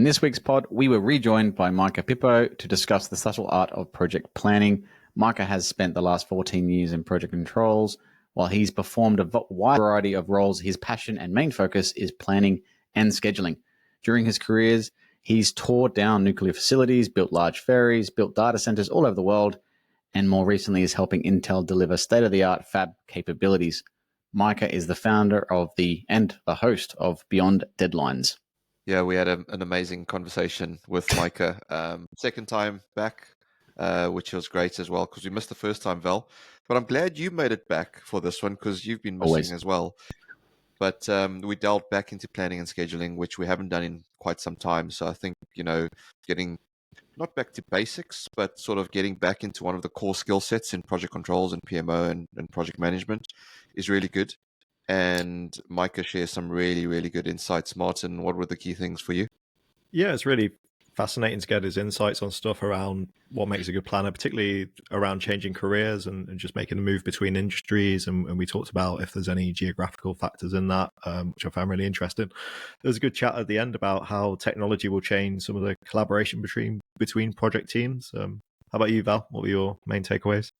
In this week's pod, we were rejoined by Micah Piippo to discuss the subtle art of project planning. Micah has spent the last 14 years in project controls. While he's performed a wide variety of roles, his passion and main focus is planning and scheduling. During his careers, he's tore down nuclear facilities, built large ferries, built data centers all over the world, and more recently is helping Intel deliver state-of-the-art fab capabilities. Micah is the founder of and the host of Beyond Deadlines. Yeah, we had an amazing conversation with Micah. Second time back, which was great as well, because we missed the first time, Val. But I'm glad you made it back for this one, because you've been missing as well. But we delved back into planning and scheduling, which we haven't done in quite some time. So I think, getting not back to basics, but sort of getting back into one of the core skill sets in project controls and PMO and project management is really good. And Micah shares some really, really good insights. Martin, what were the key things for you? Yeah, it's really fascinating to get his insights on stuff around what makes a good planner, particularly around changing careers and just making a move between industries. And we talked about if there's any geographical factors in that, which I found really interesting. There was a good chat at the end about how technology will change some of the collaboration between project teams. How about you, Val? What were your main takeaways?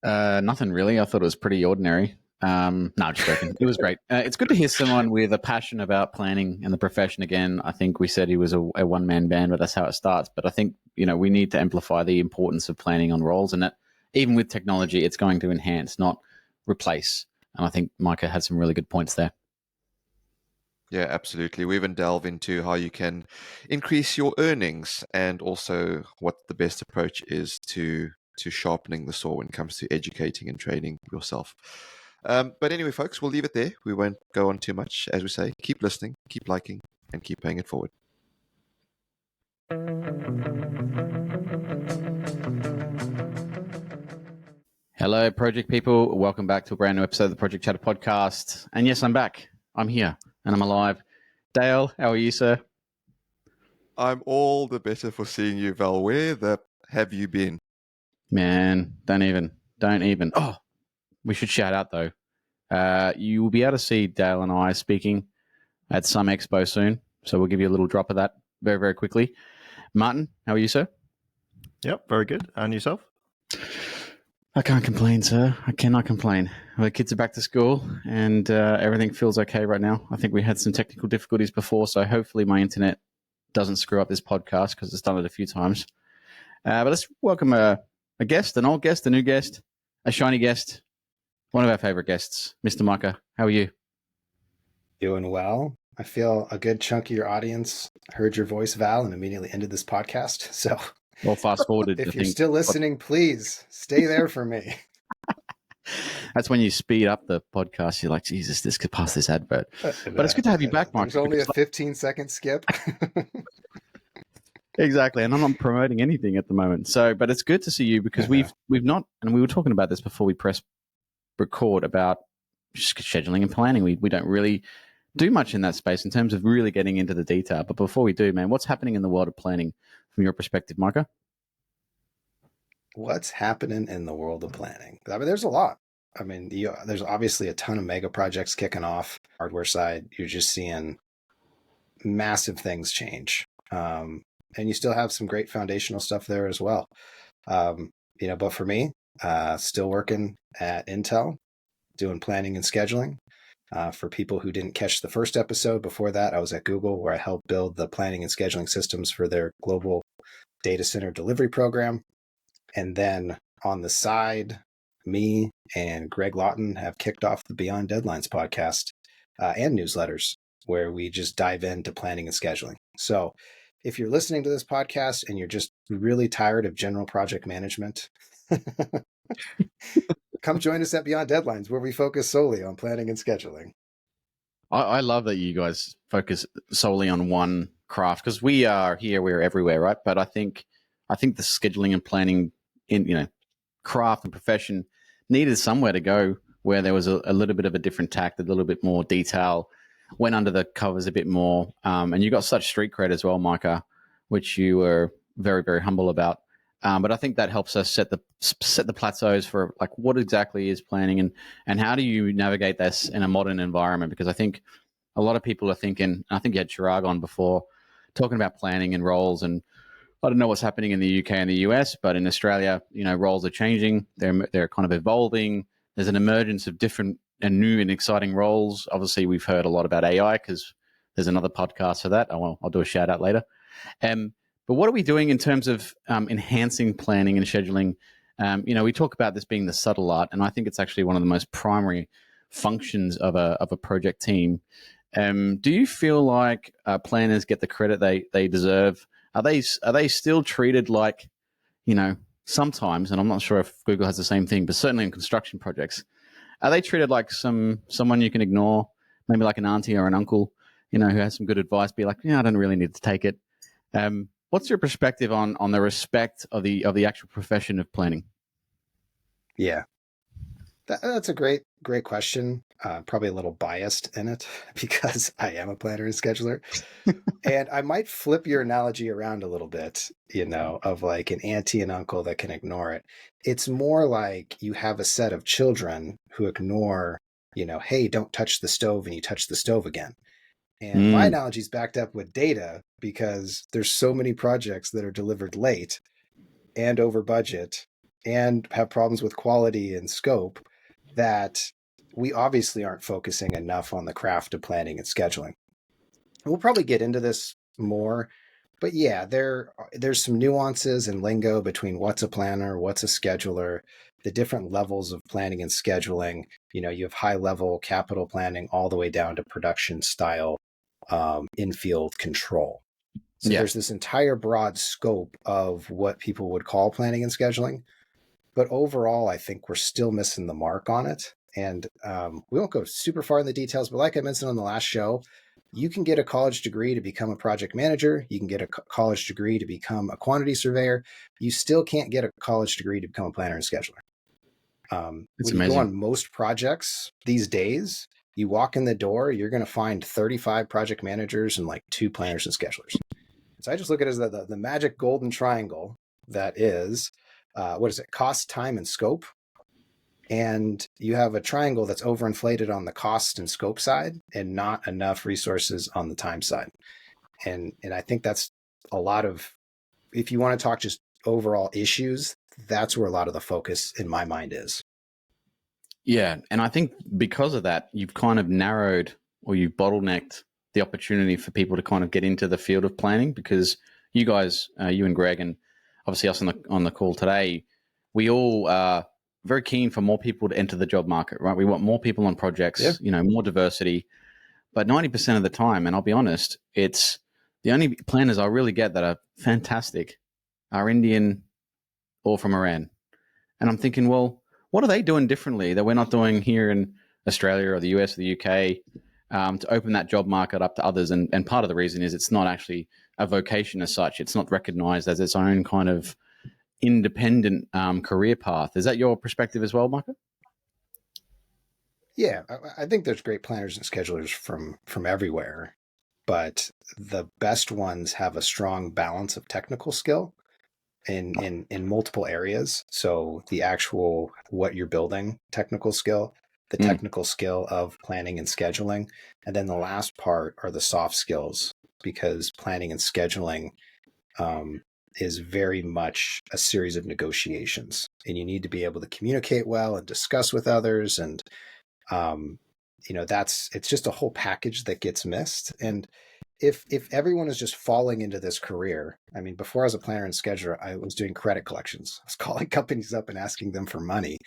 Nothing really. I thought it was pretty ordinary. No, I'm just joking. It was great. It's good to hear someone with a passion about planning and the profession again. I think we said he was a one-man band, but that's how it starts. But I think, we need to amplify the importance of planning on roles, and that even with technology, it's going to enhance, not replace. And I think Micah had some really good points there. Yeah, absolutely. We even delve into how you can increase your earnings and also what the best approach is to sharpening the saw when it comes to educating and training yourself. But anyway, folks, we'll leave it there. We won't go on too much. As we say, keep listening, keep liking, and keep paying it forward. Hello, project people. Welcome back to a brand new episode of the Project Chatter podcast. And yes, I'm back. I'm here and I'm alive. Dale, how are you, sir? I'm all the better for seeing you, Val. Where have you been? Man, don't even. Oh, we should shout out, though. You will be able to see Dale and I speaking at some expo soon. So we'll give you a little drop of that very, very quickly. Martin, how are you, sir? Yep, very good. And yourself? I can't complain, sir. I cannot complain. The kids are back to school and everything feels okay right now. I think we had some technical difficulties before, so hopefully my internet doesn't screw up this podcast because it's done it a few times. But let's welcome a guest, an old guest, a new guest, a shiny guest, one of our favorite guests, Mr. Micah. How are you? Doing well. I feel a good chunk of your audience heard your voice, Val, and immediately ended this podcast. So, well, fast forwarded. If you're still listening, please stay there for me. That's when you speed up the podcast. You're like, Jesus, this could pass this advert. But it's good to have you back, Mike. There's only a 15-second skip. Exactly, and I'm not promoting anything at the moment. So, but it's good to see you because we've not, and we were talking about this before we press record about scheduling and planning. We don't really do much in that space in terms of really getting into the detail. But before we do, man, what's happening in the world of planning from your perspective, Micah? What's happening in the world of planning? I mean, there's a lot. I mean, there's obviously a ton of mega projects kicking off. Hardware side, you're just seeing massive things change. And you still have some great foundational stuff there as well. But for me, still working at Intel, doing planning and scheduling. For people who didn't catch the first episode, before that, I was at Google, where I helped build the planning and scheduling systems for their global data center delivery program. And then on the side, me and Greg Lawton have kicked off the Beyond Deadlines podcast and newsletters, where we just dive into planning and scheduling. So if you're listening to this podcast and you're just really tired of general project management, come join us at Beyond Deadlines, where we focus solely on planning and scheduling. I love that you guys focus solely on one craft, because we are here, we're everywhere, right? But I think the scheduling and planning in craft and profession needed somewhere to go where there was a little bit of a different tact, a little bit more detail, went under the covers a bit more. And you got such street cred as well, Micah, which you were very, very humble about. But I think that helps us set the plateaus for like what exactly is planning and how do you navigate this in a modern environment? Because I think a lot of people are thinking, I think you had Chirag on before, talking about planning and roles, and I don't know what's happening in the UK and the US, but in Australia, roles are changing. They're kind of evolving. There's an emergence of different and new and exciting roles. Obviously, we've heard a lot about AI because there's another podcast for that. I'll do a shout out later. But what are we doing in terms of enhancing planning and scheduling? We talk about this being the subtle art, and I think it's actually one of the most primary functions of a project team. Do you feel like planners get the credit they deserve? Are they still treated like, sometimes, and I'm not sure if Google has the same thing, but certainly in construction projects, are they treated like someone you can ignore, maybe like an auntie or an uncle, who has some good advice, be like, I don't really need to take it. What's your perspective on the respect of the actual profession of planning? Yeah, that's a great question. Probably a little biased in it because I am a planner and scheduler. And I might flip your analogy around a little bit, of like an auntie and uncle that can ignore it. It's more like you have a set of children who ignore, hey, don't touch the stove, and you touch the stove again. And my analogy is backed up with data because there's so many projects that are delivered late and over budget and have problems with quality and scope that we obviously aren't focusing enough on the craft of planning and scheduling. We'll probably get into this more, but yeah, there's some nuances and lingo between what's a planner, what's a scheduler, the different levels of planning and scheduling. You have high level capital planning all the way down to production style in-field control. So there's this entire broad scope of what people would call planning and scheduling. But overall, I think we're still missing the mark on it. And we won't go super far in the details, but like I mentioned on the last show, you can get a college degree to become a project manager. You can get a college degree to become a quantity surveyor. You still can't get a college degree to become a planner and scheduler. When you go on most projects these days, you walk in the door, you're going to find 35 project managers and like 2 planners and schedulers. So I just look at it as the magic golden triangle that is, cost, time, and scope. And you have a triangle that's overinflated on the cost and scope side and not enough resources on the time side. And I think that's a lot of, if you want to talk just overall issues, that's where a lot of the focus in my mind is. Yeah. And I think because of that, you've kind of narrowed or you've bottlenecked the opportunity for people to kind of get into the field of planning, because you guys, you and Greg, and obviously us on the call today, we all are very keen for more people to enter the job market, right? We want more people on projects, more diversity. But 90% of the time, and I'll be honest, it's the only planners I really get that are fantastic are Indian or from Iran. And I'm thinking, well, what are they doing differently that we're not doing here in Australia or the US or the UK to open that job market up to others? And part of the reason is it's not actually a vocation as such. It's not recognized as its own kind of independent career path. Is that your perspective as well, Micah? Yeah, I think there's great planners and schedulers from everywhere, but the best ones have a strong balance of technical skill in multiple areas. So the actual what you're building technical skill, the technical skill of planning and scheduling, and then the last part are the soft skills, because planning and scheduling is very much a series of negotiations, and you need to be able to communicate well and discuss with others. And it's just a whole package that gets missed. And if everyone is just falling into this career, I mean, before I was a planner and scheduler, I was doing credit collections. I was calling companies up and asking them for money.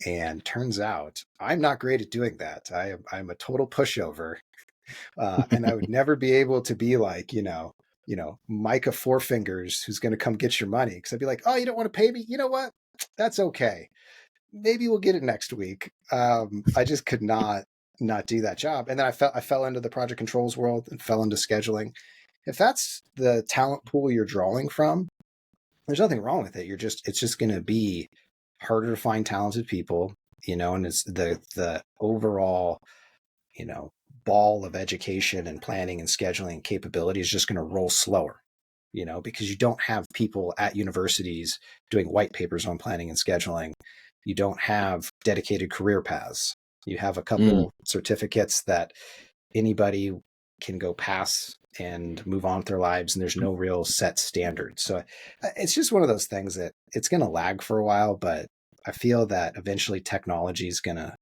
And turns out I'm not great at doing that. I'm a total pushover. And I would never be able to be like, Micah Four Fingers, who's going to come get your money. Because I'd be like, oh, you don't want to pay me? You know what? That's okay. Maybe we'll get it next week. I just could not do that job. And then I fell into the project controls world and fell into scheduling. If that's the talent pool you're drawing from, there's nothing wrong with it. It's just going to be harder to find talented people, and it's the overall, ball of education and planning and scheduling capability is just going to roll slower, because you don't have people at universities doing white papers on planning and scheduling. You don't have dedicated career paths. You have a couple certificates that anybody can go pass and move on with their lives, and there's no real set standard. So it's just one of those things that it's going to lag for a while, but I feel that eventually technology is going to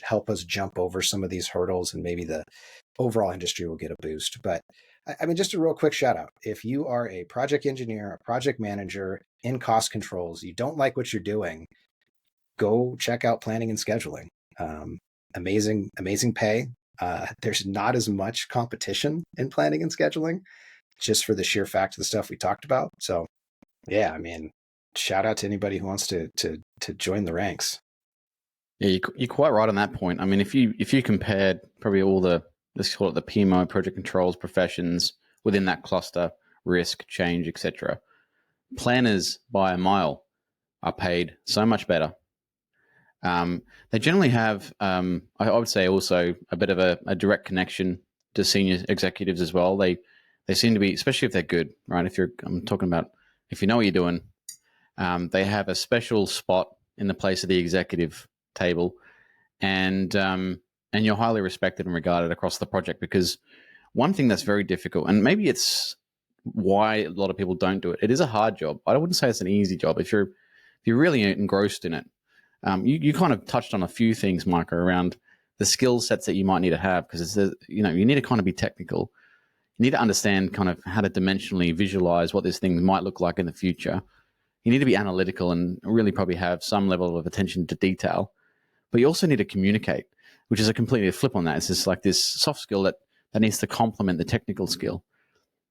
help us jump over some of these hurdles, and maybe the overall industry will get a boost. But I mean, just a real quick shout out. If you are a project engineer, a project manager in cost controls, you don't like what you're doing, go check out planning and scheduling. Amazing pay. There's not as much competition in planning and scheduling, just for the sheer fact of the stuff we talked about. So yeah, I mean, shout out to anybody who wants to join the ranks. Yeah, you're quite right on that point. I mean, if you compared probably all the, let's call it the PMO, project controls professions within that cluster, risk, change, etc., planners by a mile are paid so much better. They generally have, I would say, also a bit of a direct connection to senior executives as well. They seem to be, especially if they're good, right? I'm talking about if you know what you're doing, they have a special spot in the place of the executive table, and you're highly respected and regarded across the project. Because one thing that's very difficult, and maybe it's why a lot of people don't do it. It is a hard job. I wouldn't say it's an easy job if you're really engrossed in it. You kind of touched on a few things, Micah, around the skill sets that you might need to have, because you need to kind of be technical. You need to understand kind of how to dimensionally visualize what this thing might look like in the future. You need to be analytical and really probably have some level of attention to detail. But you also need to communicate, which is a completely flip on that. It's just like this soft skill that needs to complement the technical skill.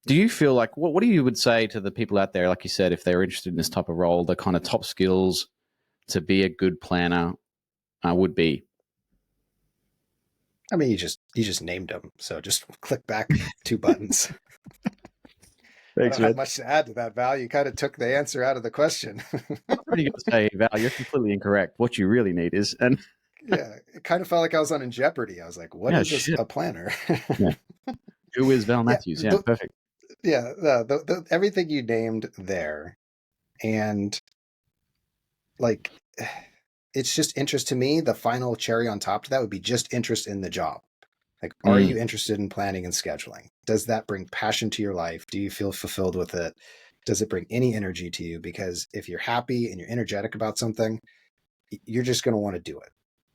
Do you feel like, what do you would say to the people out there, like you said, if they're interested in this type of role, the kind of top skills to be a good planner would be? I mean, you just named them, so just click back 2 buttons. Thanks, I don't have much to add to that, Val. You kind of took the answer out of the question. I'm going to say, Val, you're completely incorrect. What you really need is, and yeah, it kind of felt like I was on in Jeopardy. I was like, what is this, a planner? Yeah. Who is Val Matthews? Yeah, perfect. Yeah, everything you named there, and like, it's just interest to me. The final cherry on top to that would be just interest in the job. Like, are you interested in planning and scheduling? Does that bring passion to your life? Do you feel fulfilled with it? Does it bring any energy to you? Because if you're happy and you're energetic about something, you're just going to want to do it.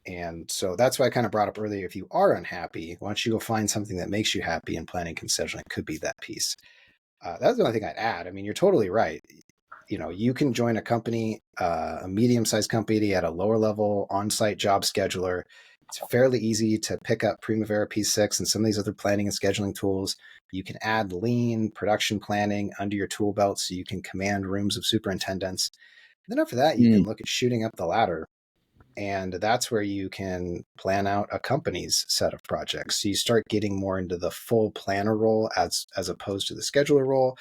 And so that's why I kind of brought up earlier, if you are unhappy, why don't you go find something that makes you happy, and planning and scheduling could be that piece. That's the only thing I'd add. I mean, you're totally right. You can join a company, a medium-sized company at a lower level on-site job scheduler. It's fairly easy to pick up Primavera P6 and some of these other planning and scheduling tools. You can add lean production planning under your tool belt so you can command rooms of superintendents. And then after that, you can look at shooting up the ladder. And that's where you can plan out a company's set of projects. So you start getting more into the full planner role as opposed to the scheduler role.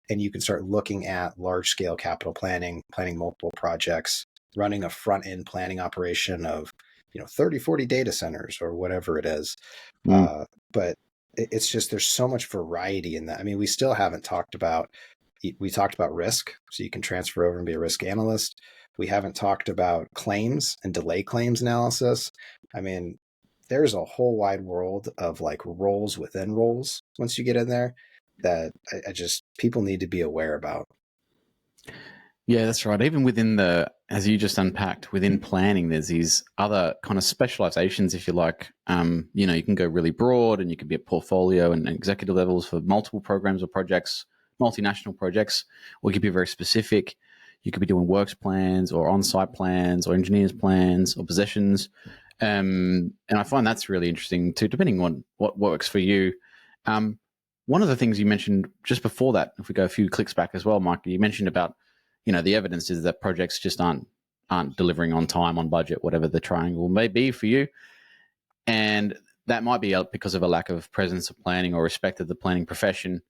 And you can start looking at large scale capital planning multiple projects, running a front end planning operation of 30, 40 data centers or whatever it is. But it's just, there's so much variety in that. I mean, we still haven't talked about, we talked about risk, so you can transfer over and be a risk analyst. We haven't talked about claims and delay claims analysis. I mean, there's a whole wide world of like roles within roles once you get in there that I just, people need to be aware about. Yeah, that's right. Even within as you just unpacked, within planning, there's these other kind of specializations, if you like. You can go really broad, and you can be at portfolio and executive levels for multiple programs or projects, multinational projects, or you could be very specific. You could be doing works plans or on-site plans or engineers plans or possessions. And I find that's really interesting too, depending on what works for you. One of the things you mentioned just before that, if we go a few clicks back as well, Mike, you mentioned about, the evidence is that projects just aren't delivering on time, on budget, whatever the triangle may be for you. And that might be because of a lack of presence of planning or respect of the planning profession.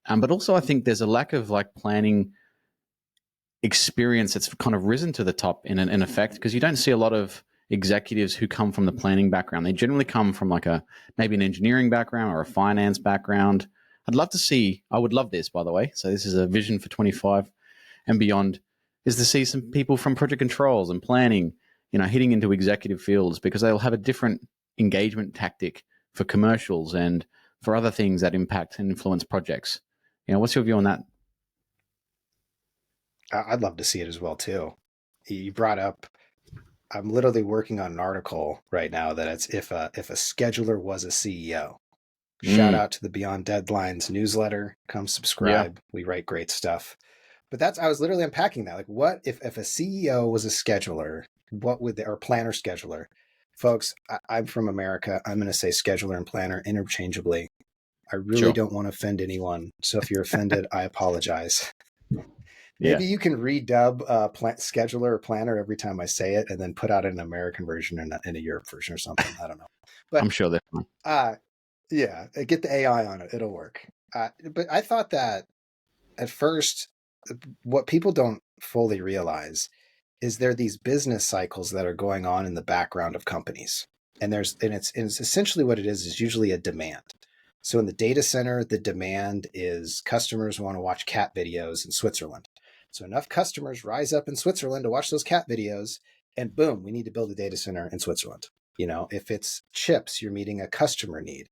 But also I think there's a lack of like planning experience that's kind of risen to the top in effect, because you don't see a lot of executives who come from the planning background. They generally come from like maybe an engineering background or a finance background. I would love this, by the way. So this is a vision for 25 and beyond, is to see some people from project controls and planning, hitting into executive fields, because they'll have a different engagement tactic for commercials and for other things that impact and influence projects. What's your view on that? I'd love to see it as well too. You brought up, I'm literally working on an article right now that it's if a scheduler was a CEO. Shout out to the Beyond Deadlines newsletter. Come subscribe. Yeah. We write great stuff. But I was literally unpacking that. Like, what if a CEO was a scheduler? What would or planner scheduler? Folks, I'm from America. I'm going to say scheduler and planner interchangeably. I really don't want to offend anyone. So if you're offended, I apologize. Maybe you can redub scheduler or planner every time I say it and then put out an American version and a Europe version or something. I don't know. But I'm sure they're fine. Yeah, get the AI on it. It'll work. But I thought that at first, what people don't fully realize is there are these business cycles that are going on in the background of companies. And it's essentially what it is usually a demand. So in the data center, the demand is customers want to watch cat videos in Switzerland. So enough customers rise up in Switzerland to watch those cat videos, and boom, we need to build a data center in Switzerland. If it's chips, you're meeting a customer need.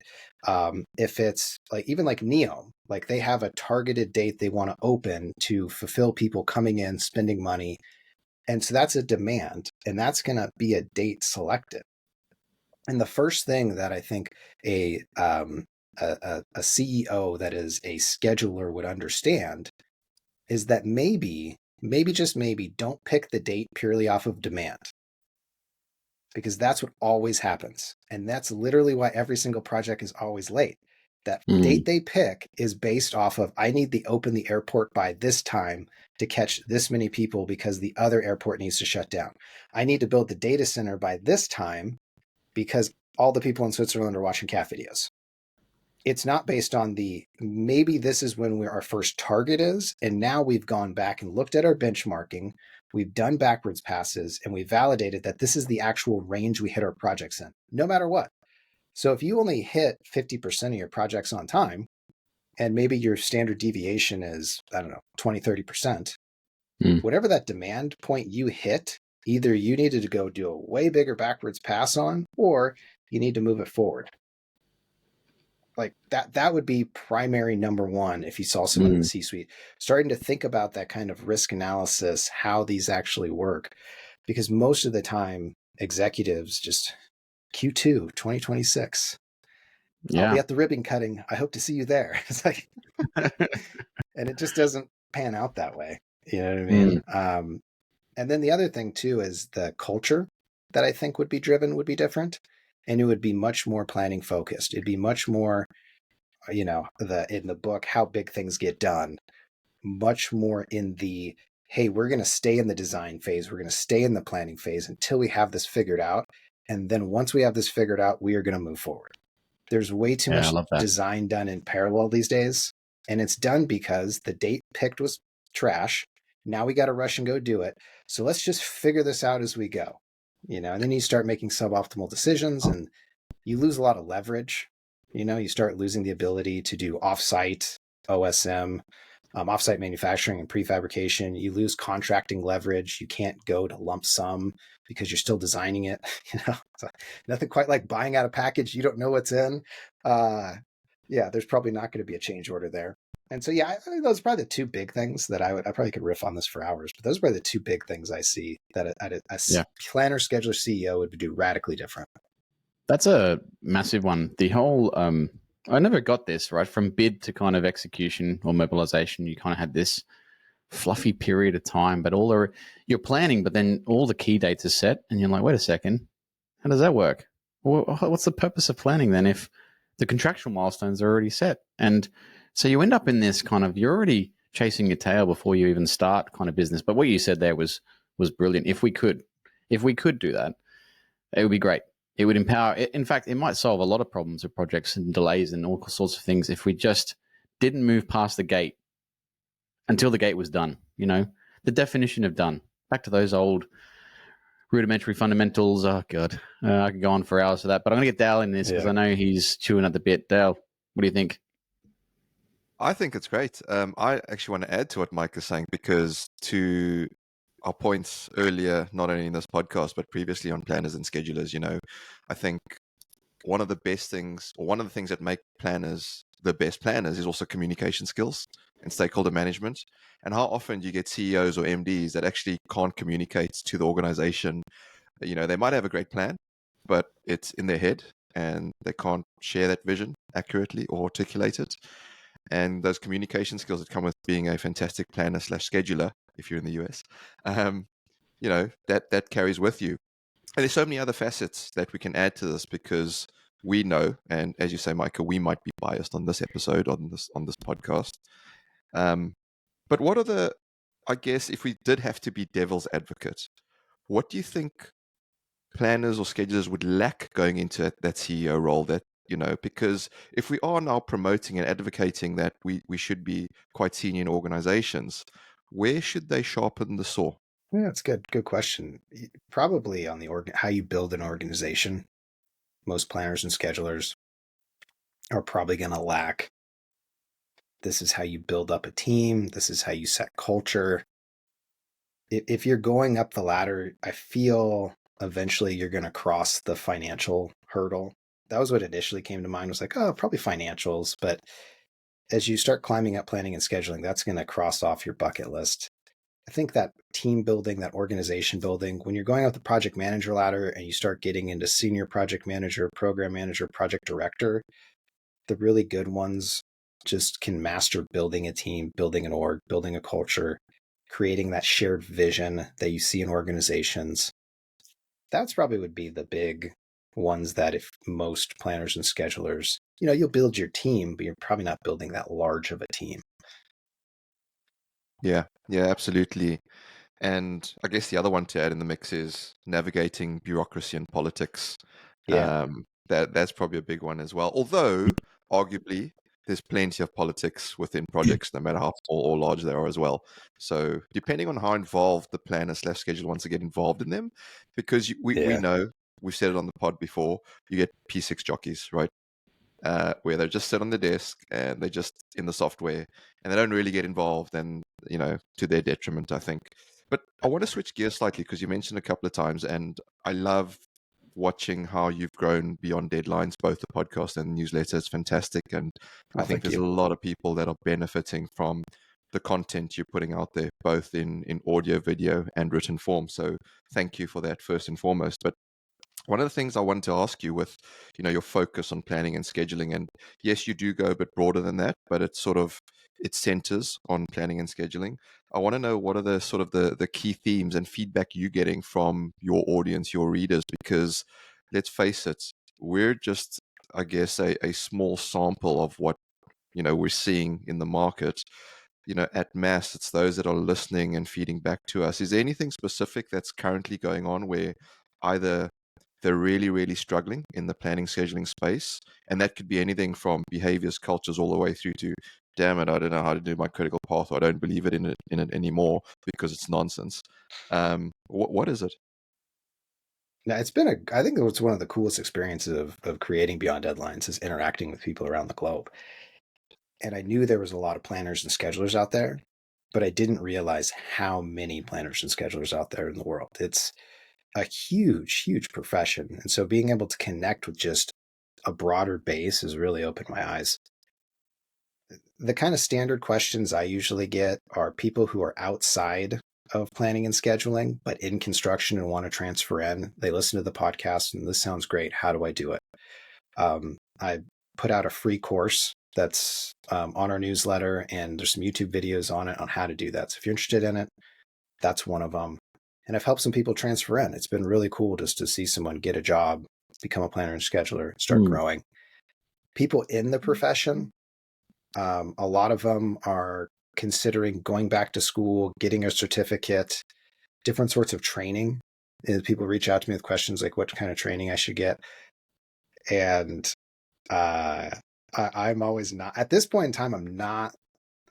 If it's even like Neom, like they have a targeted date they want to open to fulfill people coming in, spending money. And so that's a demand, and that's going to be a date selected. And the first thing that I think a CEO that is a scheduler would understand is that maybe just maybe, don't pick the date purely off of demand. Because that's what always happens. And that's literally why every single project is always late. That date they pick is based off of, I need to open the airport by this time to catch this many people because the other airport needs to shut down. I need to build the data center by this time because all the people in Switzerland are watching cat videos. It's not based on maybe this is when our first target is, and now we've gone back and looked at our benchmarking, we've done backwards passes, and we validated that this is the actual range we hit our projects in, no matter what. So if you only hit 50% of your projects on time, and maybe your standard deviation is, 20, 30%, whatever that demand point you hit, either you needed to go do a way bigger backwards pass on, or you need to move it forward. Like that would be primary number one if you saw someone in the C-suite starting to think about that kind of risk analysis, how these actually work. Because most of the time, executives just Q2 2026. I'll be at the ribbon cutting. I hope to see you there. It's like, and it just doesn't pan out that way. You know what I mean? And then the other thing too is the culture that I think would be different. And it would be much more planning focused. It'd be much more, in the book, How Big Things Get Done, much more in the, hey, we're going to stay in the design phase. We're going to stay in the planning phase until we have this figured out. And then once we have this figured out, we are going to move forward. There's way too much design done in parallel these days. And it's done because the date picked was trash. Now we got to rush and go do it. So let's just figure this out as we go. And then you start making suboptimal decisions and you lose a lot of leverage. You start losing the ability to do offsite OSM, offsite manufacturing and prefabrication. You lose contracting leverage. You can't go to lump sum because you're still designing it. Nothing quite like buying out a package you don't know what's in. There's probably not going to be a change order there. And so, I think those are probably the two big things that I probably could riff on this for hours, but those are probably the two big things I see that a planner, scheduler, CEO would do radically different. That's a massive one. The whole, I never got this, right? From bid to kind of execution or mobilization, you kind of had this fluffy period of time, but you're planning, but then all the key dates are set and you're like, wait a second, how does that work? Well, what's the purpose of planning then if the contractual milestones are already set? And so you end up in this kind of, you're already chasing your tail before you even start kind of business. But what you said there was brilliant. If we could do that, it would be great. It would empower. In fact, it might solve a lot of problems with projects and delays and all sorts of things if we just didn't move past the gate until the gate was done. The definition of done. Back to those old rudimentary fundamentals. Oh, God. I could go on for hours for that. But I'm going to get Dale in this because I know he's chewing at the bit. Dale, what do you think? I think it's great. I actually want to add to what Mike is saying because to our points earlier, not only in this podcast, but previously on planners and schedulers, I think one of the best things, or one of the things that make planners the best planners, is also communication skills and stakeholder management. And how often do you get CEOs or MDs that actually can't communicate to the organization? They might have a great plan, but it's in their head and they can't share that vision accurately or articulate it. And those communication skills that come with being a fantastic planner / scheduler, if you're in the US, that carries with you. And there's so many other facets that we can add to this, because we know, and as you say, Micah, we might be biased on this episode, on this podcast. But what are I guess, if we did have to be devil's advocate, what do you think planners or schedulers would lack going into that CEO role? Because if we are now promoting and advocating that we should be quite senior in organizations, where should they sharpen the saw? Yeah, that's good. Good question. Probably on the how you build an organization. Most planners and schedulers are probably going to lack. This is how you build up a team. This is how you set culture. If you're going up the ladder, I feel eventually you're going to cross the financial hurdle. That was what initially came to mind, was like, oh, probably financials. But as you start climbing up planning and scheduling, that's going to cross off your bucket list. I think that team building, that organization building, when you're going up the project manager ladder and you start getting into senior project manager, program manager, project director, the really good ones just can master building a team, building an org, building a culture, creating that shared vision that you see in organizations. That's probably would be the big ones that if most planners and schedulers, you'll build your team, but you're probably not building that large of a team. Yeah, absolutely. And I guess the other one to add in the mix is navigating bureaucracy and politics. Yeah. That's probably a big one as well. Although, arguably, there's plenty of politics within projects, no matter how small or large they are as well. So, depending on how involved the planner / scheduler wants to get involved in them, because we know, we've said it on the pod before, you get P6 jockeys, right? Where they just sit on the desk and they're just in the software and they don't really get involved, and to their detriment, I think. But I want to switch gears slightly, because you mentioned a couple of times, and I love watching how you've grown beyond deadlines, both the podcast and the newsletter. It's fantastic, and I think there's a lot of people that are benefiting from the content you're putting out there, both in audio, video, and written form. So thank you for that, first and foremost. But one of the things I wanted to ask you, with your focus on planning and scheduling, and yes, you do go a bit broader than that, but it centers on planning and scheduling. I want to know, what are the sort of the key themes and feedback you're getting from your audience, your readers, because let's face it, we're just, I guess, a small sample of what we're seeing in the market. At mass, it's those that are listening and feeding back to us. Is there anything specific that's currently going on where either they're really, really struggling in the planning scheduling space, and that could be anything from behaviors, cultures, all the way through to, damn it, I don't know how to do my critical path, or I don't believe in it anymore because it's nonsense. What is it? Now, I think it's one of the coolest experiences of creating Beyond Deadlines is interacting with people around the globe. And I knew there was a lot of planners and schedulers out there, but I didn't realize how many planners and schedulers out there in the world. It's a huge, huge profession. And so being able to connect with just a broader base has really opened my eyes. The kind of standard questions I usually get are people who are outside of planning and scheduling, but in construction and want to transfer in. They listen to the podcast and this sounds great. How do I do it? I put out a free course that's on our newsletter, and there's some YouTube videos on it on how to do that. So if you're interested in it, that's one of them. And I've helped some people transfer in. It's been really cool just to see someone get a job, become a planner and scheduler, start growing. People in the profession, a lot of them are considering going back to school, getting a certificate, different sorts of training. And people reach out to me with questions like what kind of training I should get. And I'm always not, at this point in time, I'm not,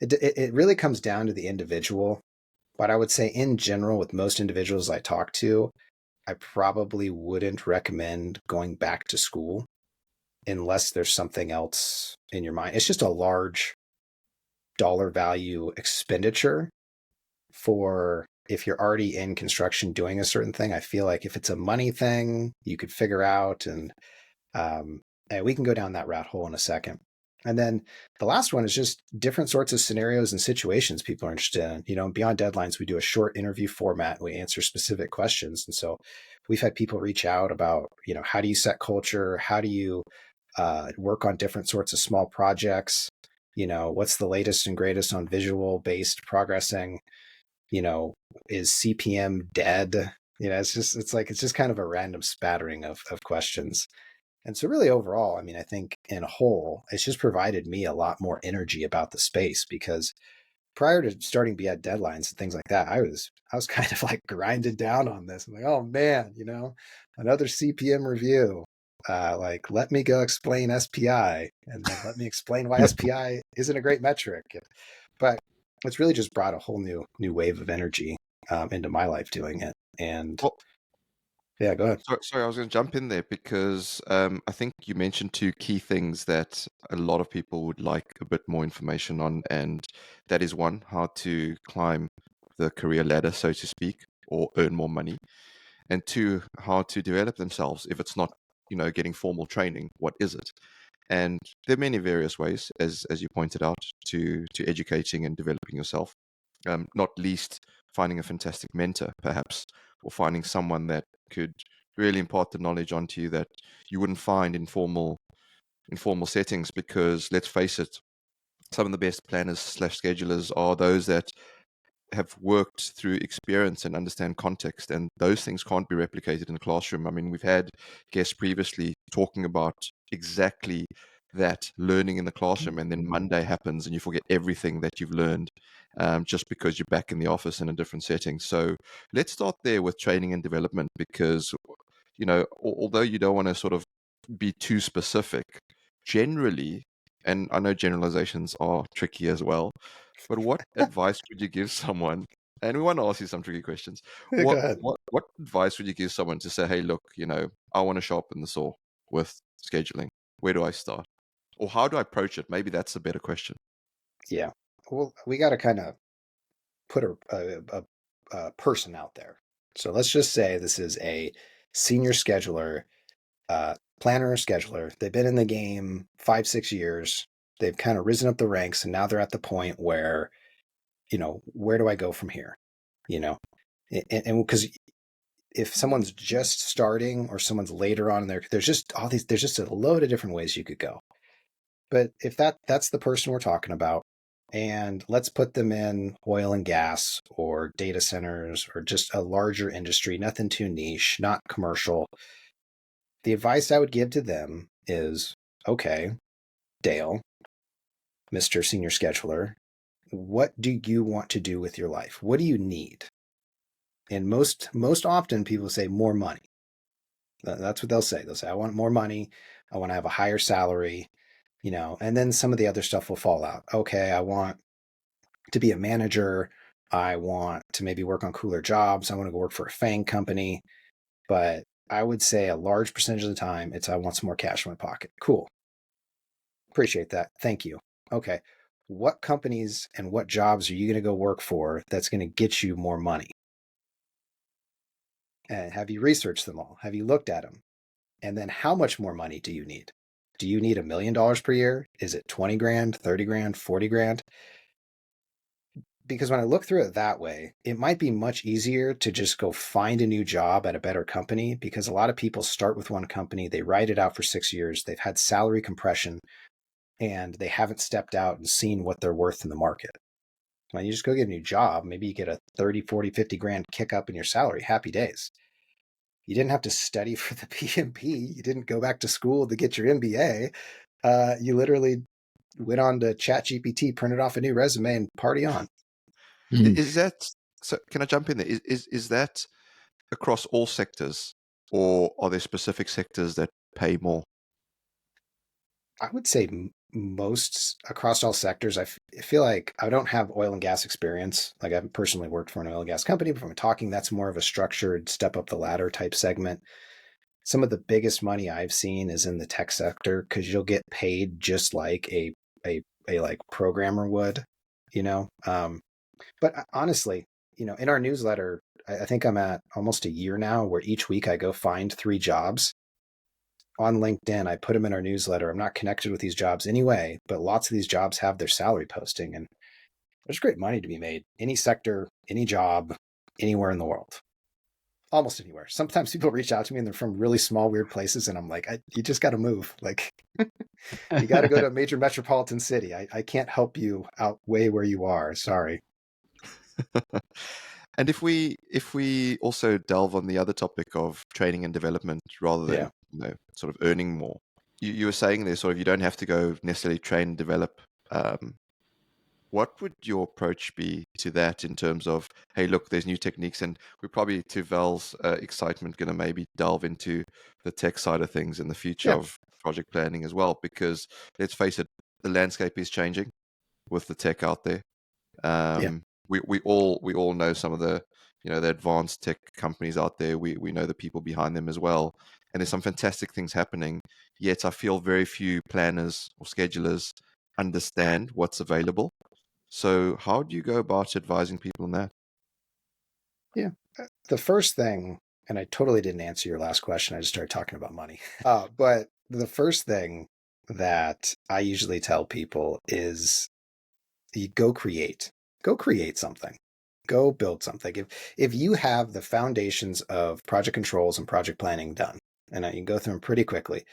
it really comes down to the individual. But I would say in general, with most individuals I talk to, I probably wouldn't recommend going back to school unless there's something else in your mind. It's just a large dollar value expenditure for if you're already in construction doing a certain thing. I feel like if it's a money thing, you could figure out. And And we can go down that rat hole in a second. And then the last one is just different sorts of scenarios and situations people are interested in. Beyond deadlines, we do a short interview format. We answer specific questions. And so we've had people reach out about, how do you set culture? How do you work on different sorts of small projects? What's the latest and greatest on visual-based progressing? Is CPM dead? It's just kind of a random spattering of questions. And so really overall, I think in a whole, it's just provided me a lot more energy about the space, because prior to starting Beyond Deadlines and things like that, I was kind of like grinded down on this. I'm like, oh man, another CPM review. Let me go explain SPI, and then let me explain why SPI isn't a great metric. But it's really just brought a whole new wave of energy into my life doing it. And yeah, go ahead. Sorry, I was going to jump in there because I think you mentioned two key things that a lot of people would like a bit more information on, and that is one, how to climb the career ladder, so to speak, or earn more money, and two, how to develop themselves. If it's not, getting formal training, what is it? And there are many various ways, as you pointed out, to educating and developing yourself. Not least finding a fantastic mentor, perhaps, or finding someone that could really impart the knowledge onto you that you wouldn't find in formal settings. Because let's face it, some of the best planners / schedulers are those that have worked through experience and understand context, and those things can't be replicated in a classroom. We've had guests previously talking about exactly that, learning in the classroom, and then Monday happens and you forget everything that you've learned just because you're back in the office in a different setting. So let's start there with training and development, because although you don't want to sort of be too specific, generally, and I know generalizations are tricky as well, but what advice would you give someone? And we want to ask you some tricky questions. Go What ahead. what advice would you give someone to say, hey, look, I want to sharpen the saw with scheduling. Where do I start? Or how do I approach it? Maybe that's a better question. Yeah. Well, we got to kind of put a person out there. So let's just say this is a senior scheduler, planner or scheduler. They've been in the game 5-6 years. They've kind of risen up the ranks, and now they're at the point where, where do I go from here? And because if someone's just starting or someone's later on in there's just a load of different ways you could go. But if that's the person we're talking about, and let's put them in oil and gas or data centers or just a larger industry, nothing too niche, not commercial. The advice I would give to them is, okay, Dale, Mr. Senior Scheduler, what do you want to do with your life? What do you need? And most often people say more money. That's what they'll say. They'll say, I want more money. I want to have a higher salary, and then some of the other stuff will fall out. Okay, I want to be a manager. I want to maybe work on cooler jobs. I want to go work for a FANG company. But I would say a large percentage of the time, it's I want some more cash in my pocket. Cool. Appreciate that. Thank you. Okay. What companies and what jobs are you going to go work for that's going to get you more money? And have you researched them all? Have you looked at them? And then how much more money do you need? Do you need $1 million per year? Is it 20 grand, 30 grand, 40 grand? Because when I look through it that way, it might be much easier to just go find a new job at a better company, because a lot of people start with one company, they ride it out for 6 years, they've had salary compression, and they haven't stepped out and seen what they're worth in the market. When you just go get a new job, maybe you get a 30, 40, 50 grand kick up in your salary. Happy days. You didn't have to study for the PMP. You didn't go back to school to get your MBA. You literally went on to ChatGPT, printed off a new resume, and party on. Is that so? Can I jump in there? Is that across all sectors, or are there specific sectors that pay more? I would say most across all sectors. I feel like I don't have oil and gas experience. Like I haven't personally worked for an oil and gas company, but from talking, that's more of a structured step up the ladder type segment. Some of the biggest money I've seen is in the tech sector, because you'll get paid just like a like programmer would, But honestly, in our newsletter, I think I'm at almost a year now where each week I go find 3 jobs. on LinkedIn. I put them in our newsletter. I'm not connected with these jobs anyway, but lots of these jobs have their salary posting, and there's great money to be made. Any sector, any job, anywhere in the world. Almost anywhere. Sometimes people reach out to me and they're from really small, weird places. And I'm like, you just got to move. Like, you got to go to a major metropolitan city. I can't help you out way where you are. Sorry. And if we also delve on the other topic of training and development rather than sort of earning more, you were saying there sort of you don't have to go necessarily train and develop. What would your approach be to that in terms of, hey, look, there's new techniques, and we're probably, to Val's excitement, going to maybe delve into the tech side of things in the future of project planning as well, because let's face it, the landscape is changing with the tech out there. We all know some of the the advanced tech companies out there. We know the people behind them as well, and there's some fantastic things happening. Yet I feel very few planners or schedulers understand what's available. So how do you go about advising people on that? Yeah. The first thing, and I totally didn't answer your last question. I just started talking about money. But the first thing that I usually tell people is you go create something, go build something. If you have the foundations of project controls and project planning done, and you can go through them pretty quickly,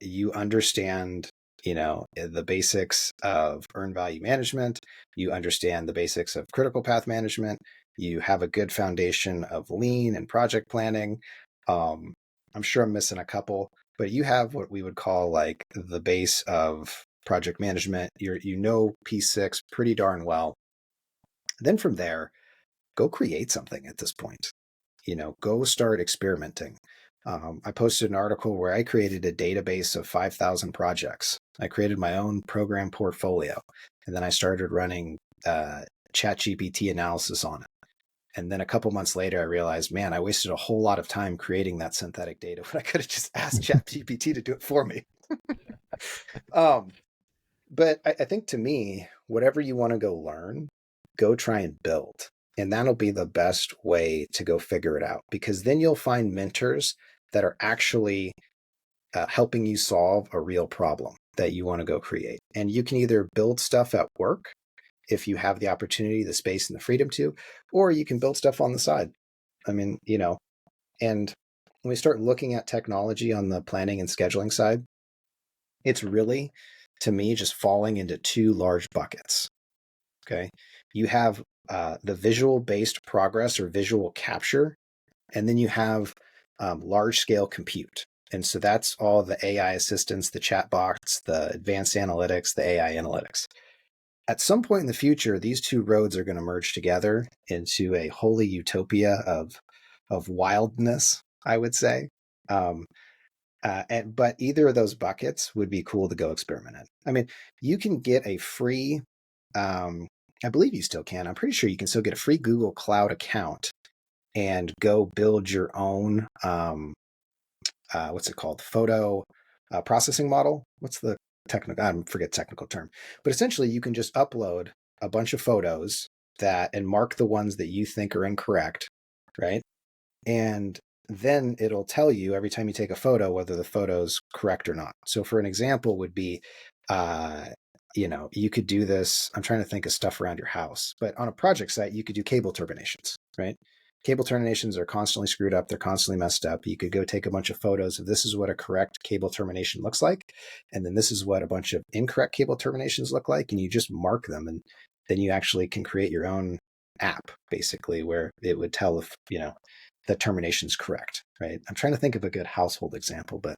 you understand the basics of earned value management, you understand the basics of critical path management, you have a good foundation of lean and project planning. I'm sure I'm missing a couple, but you have what we would call like the base of project management. You know P6 pretty darn well. Then from there, go create something at this point. Go start experimenting. I posted an article where I created a database of 5,000 projects. I created my own program portfolio, and then I started running ChatGPT analysis on it. And then a couple months later, I realized, man, I wasted a whole lot of time creating that synthetic data when I could have just asked ChatGPT to do it for me. But I think, to me, whatever you want to go learn, go try and build. And that'll be the best way to go figure it out, because then you'll find mentors that are actually helping you solve a real problem that you want to go create. And you can either build stuff at work if you have the opportunity, the space, and the freedom to, or you can build stuff on the side. I mean, and when we start looking at technology on the planning and scheduling side, it's really, to me, just falling into two large buckets. Okay. You have the visual-based progress or visual capture, and then you have large-scale compute. And so that's all the AI assistants, the chatbots, the advanced analytics, the AI analytics. At some point in the future, these two roads are going to merge together into a holy utopia of wildness, I would say. But either of those buckets would be cool to go experiment in. I mean, you can get a free, I believe you still can. I'm pretty sure you can still get a free Google Cloud account and go build your own, what's it called? Photo processing model. What's the technical? I forget technical term. But essentially, you can just upload a bunch of photos and mark the ones that you think are incorrect, right? And then it'll tell you every time you take a photo whether the photo's correct or not. So for an example would be, you could do this. I'm trying to think of stuff around your house, but on a project site, you could do cable terminations, right? Cable terminations are constantly screwed up. They're constantly messed up. You could go take a bunch of photos of this is what a correct cable termination looks like. And then this is what a bunch of incorrect cable terminations look like. And you just mark them. And then you actually can create your own app, basically, where it would tell if, the termination's correct, right? I'm trying to think of a good household example, but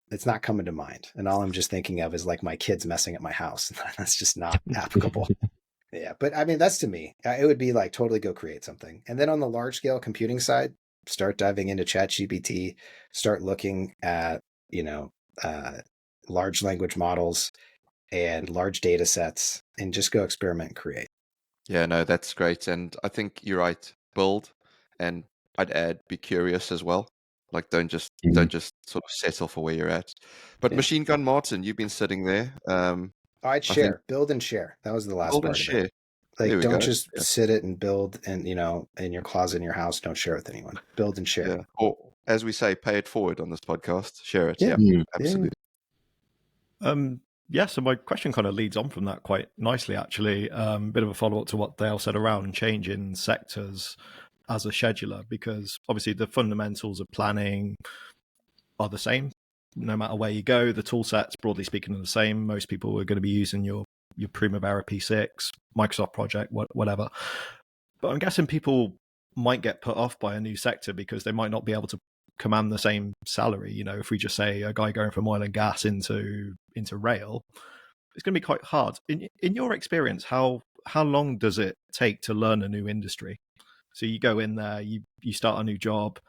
it's not coming to mind. And all I'm just thinking of is like my kids messing at my house. That's just not applicable. Yeah. But I mean, that's to me, it would be like totally go create something. And then on the large scale computing side, start diving into ChatGPT, start looking at, large language models and large data sets, and just go experiment and create. Yeah, no, that's great. And I think you're right. Build, and I'd add, be curious as well. Like, don't just sort of settle for where you're at. But Machine Gun Martin, you've been sitting there. I'd share, build and share. That was the last build part and of share. it. Like, don't just sit it and build and, in your closet in your house. Don't share with anyone. Build and share. Yeah. as we say, pay it forward on this podcast. Share it. Yeah. Yeah, absolutely. Yeah, so my question kind of leads on from that quite nicely, actually. Bit of a follow-up to what Dale said around changing sectors as a scheduler, because obviously the fundamentals of planning are the same no matter where you go. The tool sets, broadly speaking, are the same. Most people are going to be using your Primavera P6, Microsoft project, whatever. But I'm guessing people might get put off by a new sector because they might not be able to command the same salary. You know, if we just say a guy going from oil and gas into rail, it's going to be quite hard. In your experience, how long does it take to learn a new industry? So you go in there, you start a new job.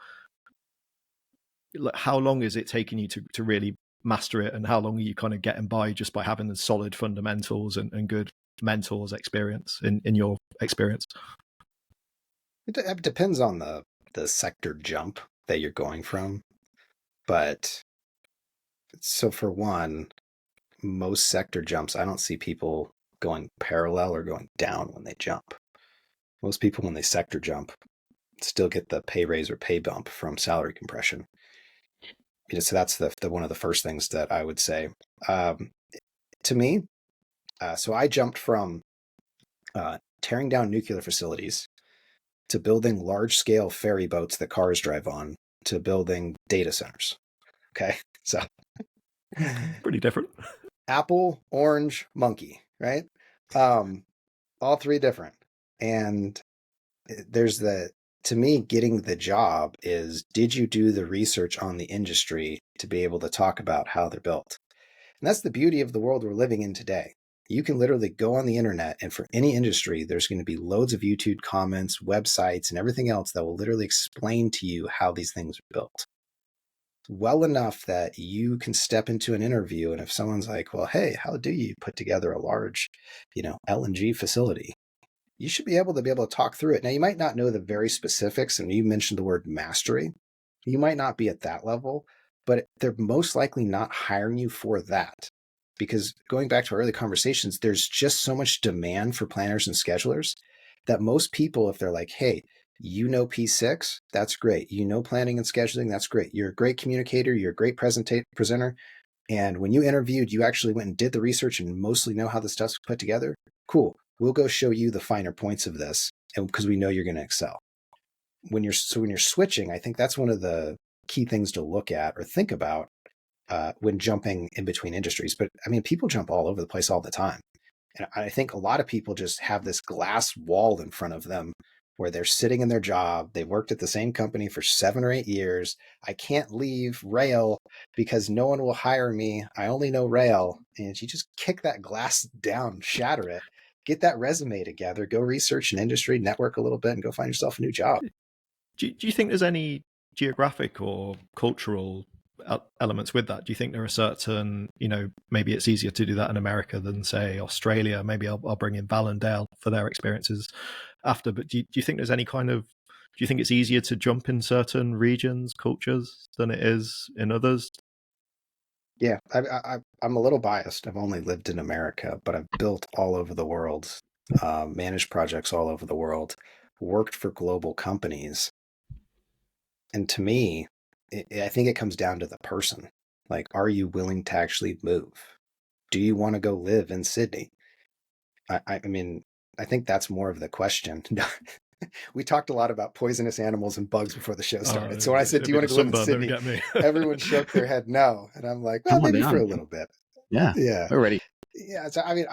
How long is it taking you to really master it, and how long are you kind of getting by just by having the solid fundamentals and good mentors experience in your experience? It depends on the sector jump that you're going from. But so for one, most sector jumps, I don't see people going parallel or going down when they jump. Most people, when they sector jump, still get the pay raise or pay bump from salary compression. So that's the one of the first things that I would say. To me, so I jumped from tearing down nuclear facilities to building large-scale ferry boats that cars drive on to building data centers. Okay, so pretty different. Apple, orange, monkey, right? All three different. And there's to me, getting the job is, did you do the research on the industry to be able to talk about how they're built? And that's the beauty of the world we're living in today. You can literally go on the internet, and for any industry, there's going to be loads of YouTube comments, websites, and everything else that will literally explain to you how these things are built. Well enough that you can step into an interview, and if someone's like, well, hey, how do you put together a large, LNG facility? You should be able to talk through it. Now, you might not know the very specifics, and you mentioned the word mastery. You might not be at that level, but they're most likely not hiring you for that. Because going back to our early conversations, there's just so much demand for planners and schedulers that most people, if they're like, hey, P6, that's great. Planning and scheduling, that's great. You're a great communicator. You're a great presenter. And when you interviewed, you actually went and did the research and mostly know how the stuff's put together. Cool. We'll go show you the finer points of this, and because we know you're going to excel. When you're switching, I think that's one of the key things to look at or think about when jumping in between industries. But I mean, people jump all over the place all the time. And I think a lot of people just have this glass wall in front of them where they're sitting in their job. They worked at the same company for 7 or 8 years. I can't leave rail because no one will hire me. I only know rail. And you just kick that glass down, shatter it, get that resume together, go research an industry, network a little bit, and go find yourself a new job. Do you think there's any geographic or cultural elements with that? Do you think there are certain, maybe it's easier to do that in America than, say, Australia? Maybe I'll bring in Val and Dale for their experiences after. But do you think there's any kind of, do you think it's easier to jump in certain regions, cultures, than it is in others? Yeah, I'm a little biased. I've only lived in America, but I've built all over the world, managed projects all over the world, worked for global companies. And to me, I think it comes down to the person. Like, are you willing to actually move? Do you want to go live in Sydney? I mean, I think that's more of the question. We talked a lot about poisonous animals and bugs before the show started. So when I said, do you want to go live in Sydney? Everyone shook their head no. And I'm like, well, maybe for a little bit. Yeah. We're ready. Yeah. So, I mean,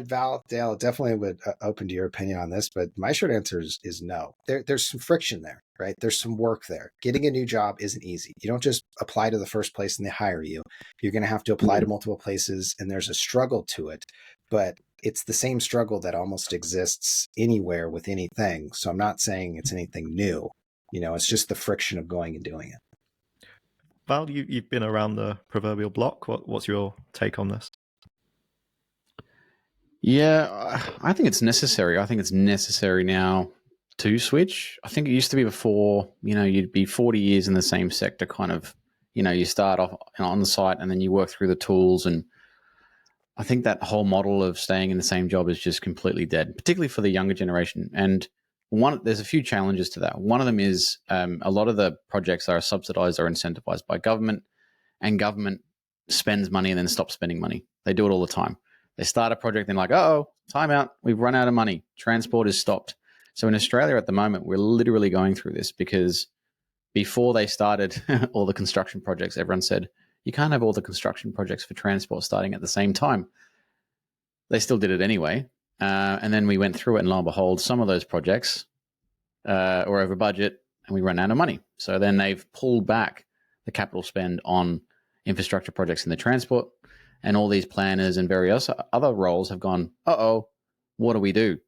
Val, Dale, definitely would open to your opinion on this, but my short answer is no. There's some friction there, right? There's some work there. Getting a new job isn't easy. You don't just apply to the first place and they hire you. You're going to have to apply to multiple places, and there's a struggle to it. But it's the same struggle that almost exists anywhere with anything. So I'm not saying it's anything new. It's just the friction of going and doing it. Val, you've been around the proverbial block. What's your take on this? Yeah, I think it's necessary. I think it's necessary now to switch. I think it used to be before, you'd be 40 years in the same sector, kind of, you start off on the site and then you work through the tools. And I think that whole model of staying in the same job is just completely dead, particularly for the younger generation. And there's a few challenges to that. One of them is a lot of the projects are subsidized or incentivized by government, and government spends money and then stops spending money. They do it all the time. They start a project and like, oh, time out. We've run out of money. Transport is stopped. So in Australia at the moment, we're literally going through this because before they started all the construction projects, everyone said, you can't have all the construction projects for transport starting at the same time. They still did it anyway. And then we went through it, and lo and behold, some of those projects were over budget and we ran out of money. So then they've pulled back the capital spend on infrastructure projects in the transport, and all these planners and various other roles have gone, uh-oh, what do we do?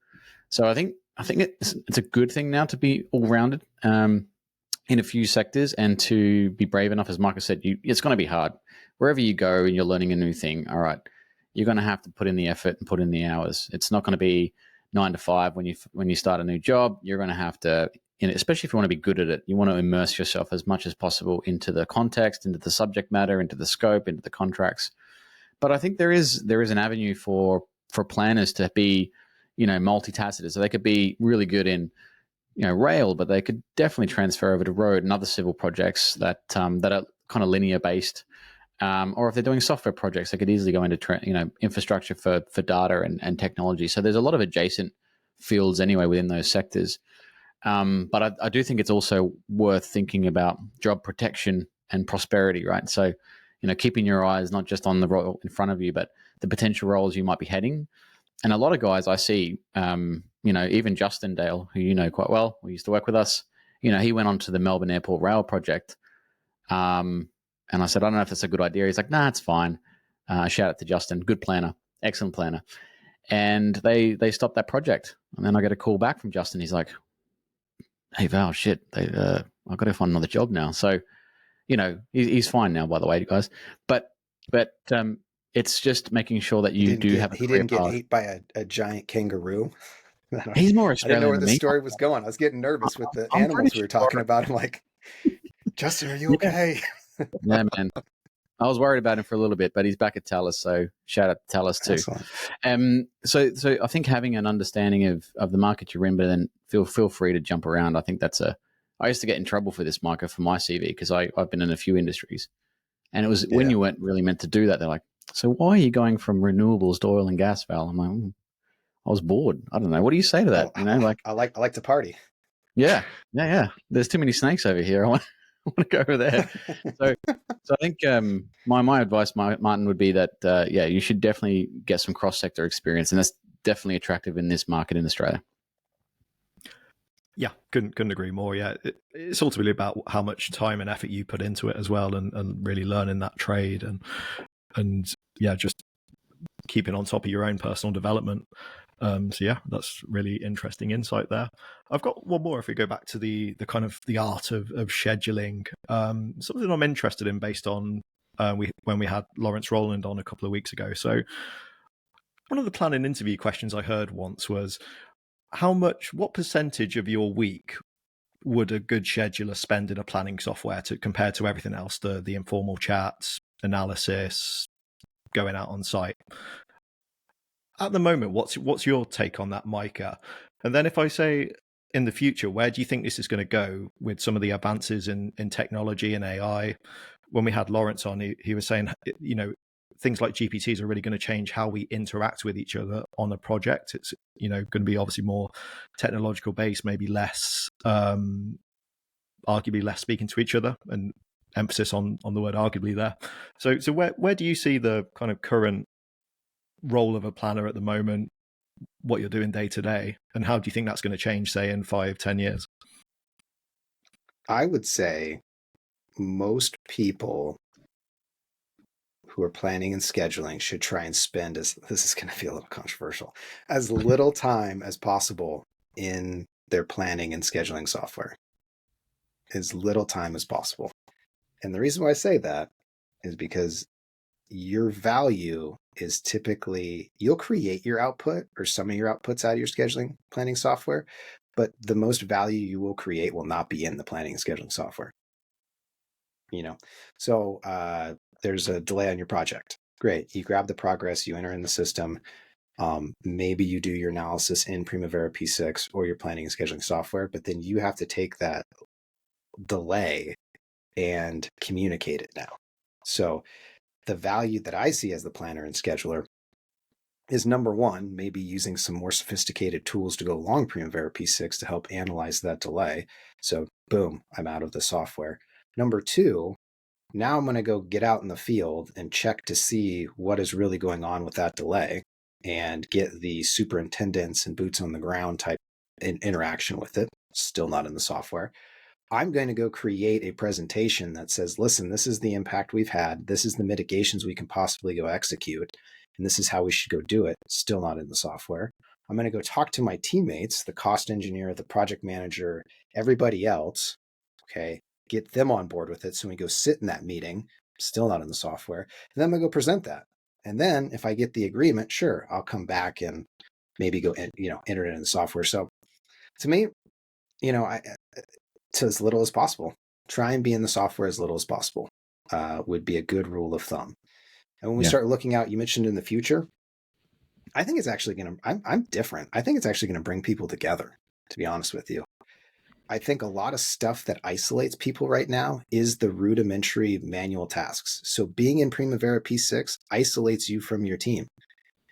So I think it's a good thing now to be all-rounded in a few sectors and to be brave enough, as Micah said, it's going to be hard. Wherever you go and you're learning a new thing, all right, you're going to have to put in the effort and put in the hours. It's not going to be 9 to 5 when you start a new job. You're going to have to, especially if you want to be good at it, you want to immerse yourself as much as possible into the context, into the subject matter, into the scope, into the contracts. But I think there is an avenue for planners to be, multifaceted. So they could be really good in, rail, but they could definitely transfer over to road and other civil projects that are kind of linear based. Or if they're doing software projects, they could easily go into infrastructure for data and technology. So there's a lot of adjacent fields anyway within those sectors. But I do think it's also worth thinking about job protection and prosperity, right? So, keeping your eyes not just on the role in front of you, but the potential roles you might be heading. And a lot of guys I see, even Justin Dale, who you know quite well, who used to work with us, he went on to the Melbourne Airport Rail project. And I said, I don't know if that's a good idea. He's like, nah, it's fine. Shout out to Justin. Good planner. Excellent planner. And they stopped that project. And then I get a call back from Justin. He's like, hey, Val, shit, I've got to find another job now. So, he's fine now, by the way, guys. But it's just making sure that you do have a he career didn't get path. ate by a giant kangaroo. He's more I Australian didn't know where than the me. story was going. I was getting nervous with the I'm animals pretty we were sure. talking about. I'm like, Justin, are you okay? Yeah, man. I was worried about him for a little bit, but he's back at Talus, so shout out to Talus too. Excellent. So I think having an understanding of the market you're in, but then feel free to jump around. I think I used to get in trouble for this, Micah, for my CV because I've been in a few industries, and it was when you weren't really meant to do that. They're like, so why are you going from renewables to oil and gas, Val? I'm like, I was bored. I don't know. What do you say to that? I like to party. Yeah. There's too many snakes over here. I want to go over there. So I think my advice, Martin, would be that you should definitely get some cross sector experience, and that's definitely attractive in this market in Australia. Yeah, couldn't agree more. Yeah, it's ultimately about how much time and effort you put into it as well, and really learning that trade, and just keeping on top of your own personal development. So yeah, that's really interesting insight there. I've got one more. If we go back to the kind of the art of scheduling, something I'm interested in based on when we had Lawrence Rowland on a couple of weeks ago. So one of the planning interview questions I heard once was, what percentage of your week would a good scheduler spend in a planning software to compare to everything else, the informal chats, analysis, going out on site? At the moment, what's your take on that, Micah? And then if I say in the future, where do you think this is going to go with some of the advances in technology and AI? When we had Lawrence on, he was saying, things like GPTs are really going to change how we interact with each other on a project. It's, going to be obviously more technological based, maybe less, arguably less speaking to each other, and emphasis on the word arguably there. So where do you see the kind of current role of a planner at the moment, what you're doing day to day, and how do you think that's going to change, say, in 5-10 years? I would say most people who are planning and scheduling should try and spend, this is going to be a little controversial, as little time as possible in their planning and scheduling software. As little time as possible. And the reason why I say that is because your value is typically, you'll create your output or some of your outputs out of your scheduling planning software, but the most value you will create will not be in the planning and scheduling software. So there's a delay on your project. Great. You grab the progress, you enter in the system, Maybe you do your analysis in Primavera P6 or your planning and scheduling software, but then you have to take that delay and communicate it now. So the value that I see as the planner and scheduler is, number one, maybe using some more sophisticated tools to go along Primavera P6 to help analyze that delay. So boom, I'm out of the software. Number two, now I'm going to go get out in the field and check to see what is really going on with that delay and get the superintendents and boots on the ground type interaction with it. Still not in the software. I'm going to go create a presentation that says, listen, this is the impact we've had. This is the mitigations we can possibly go execute. And this is how we should go do it. Still not in the software. I'm going to go talk to my teammates, the cost engineer, the project manager, everybody else. Okay. Get them on board with it. So we go sit in that meeting, still not in the software. And then I'm going to go present that. And then if I get the agreement, sure, I'll come back and maybe go, enter it in the software. So to me, to as little as possible. Try and be in the software as little as possible would be a good rule of thumb. And when we start looking out, you mentioned in the future, I think it's actually going to, I'm different. I think it's actually going to bring people together, to be honest with you. I think a lot of stuff that isolates people right now is the rudimentary manual tasks. So being in Primavera P6 isolates you from your team.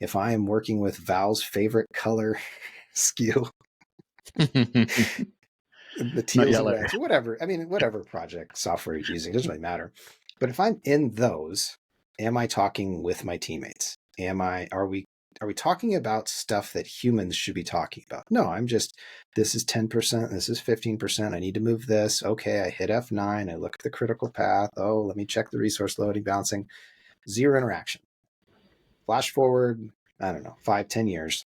If I am working with Val's favorite color skew, the teals and reds, or whatever. I mean, whatever project software you're using, it doesn't really matter. But if I'm in those, am I talking with my teammates? Are we talking about stuff that humans should be talking about? No, this is 10%, this is 15%. I need to move this. Okay, I hit F9, I look at the critical path. Oh, let me check the resource loading, balancing. Zero interaction. Flash forward, I don't know, 5-10 years.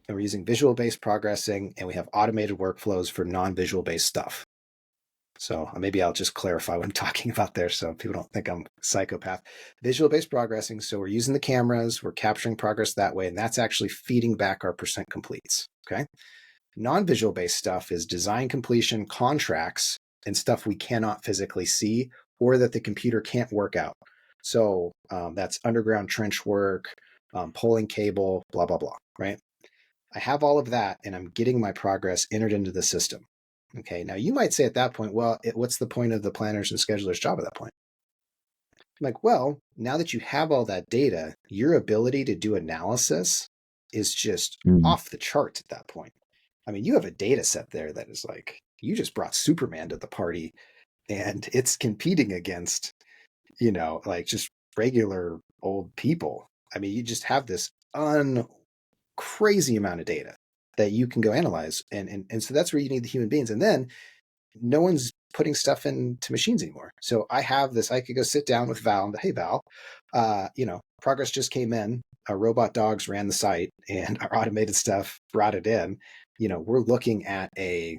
And we're using visual-based progressing, and we have automated workflows for non-visual-based stuff. So maybe I'll just clarify what I'm talking about there so people don't think I'm a psychopath. Visual-based progressing, so we're using the cameras, we're capturing progress that way, and that's actually feeding back our percent completes, okay? Non-visual-based stuff is design completion, contracts, and stuff we cannot physically see or that the computer can't work out. So that's underground trench work, pulling cable, blah, blah, blah, right? I have all of that, and I'm getting my progress entered into the system. Okay, now you might say at that point, well, what's the point of the planners and schedulers' job at that point? I'm like, well, now that you have all that data, your ability to do analysis is just off the charts at that point. I mean, you have a data set there that is like, you just brought Superman to the party, and it's competing against, like just regular old people. I mean, you just have this crazy amount of data that you can go analyze. And so that's where you need the human beings. And then no one's putting stuff into machines anymore. So I have this, I could go sit down with Val and hey, Val, progress just came in. Our robot dogs ran the site and our automated stuff brought it in. We're looking at a,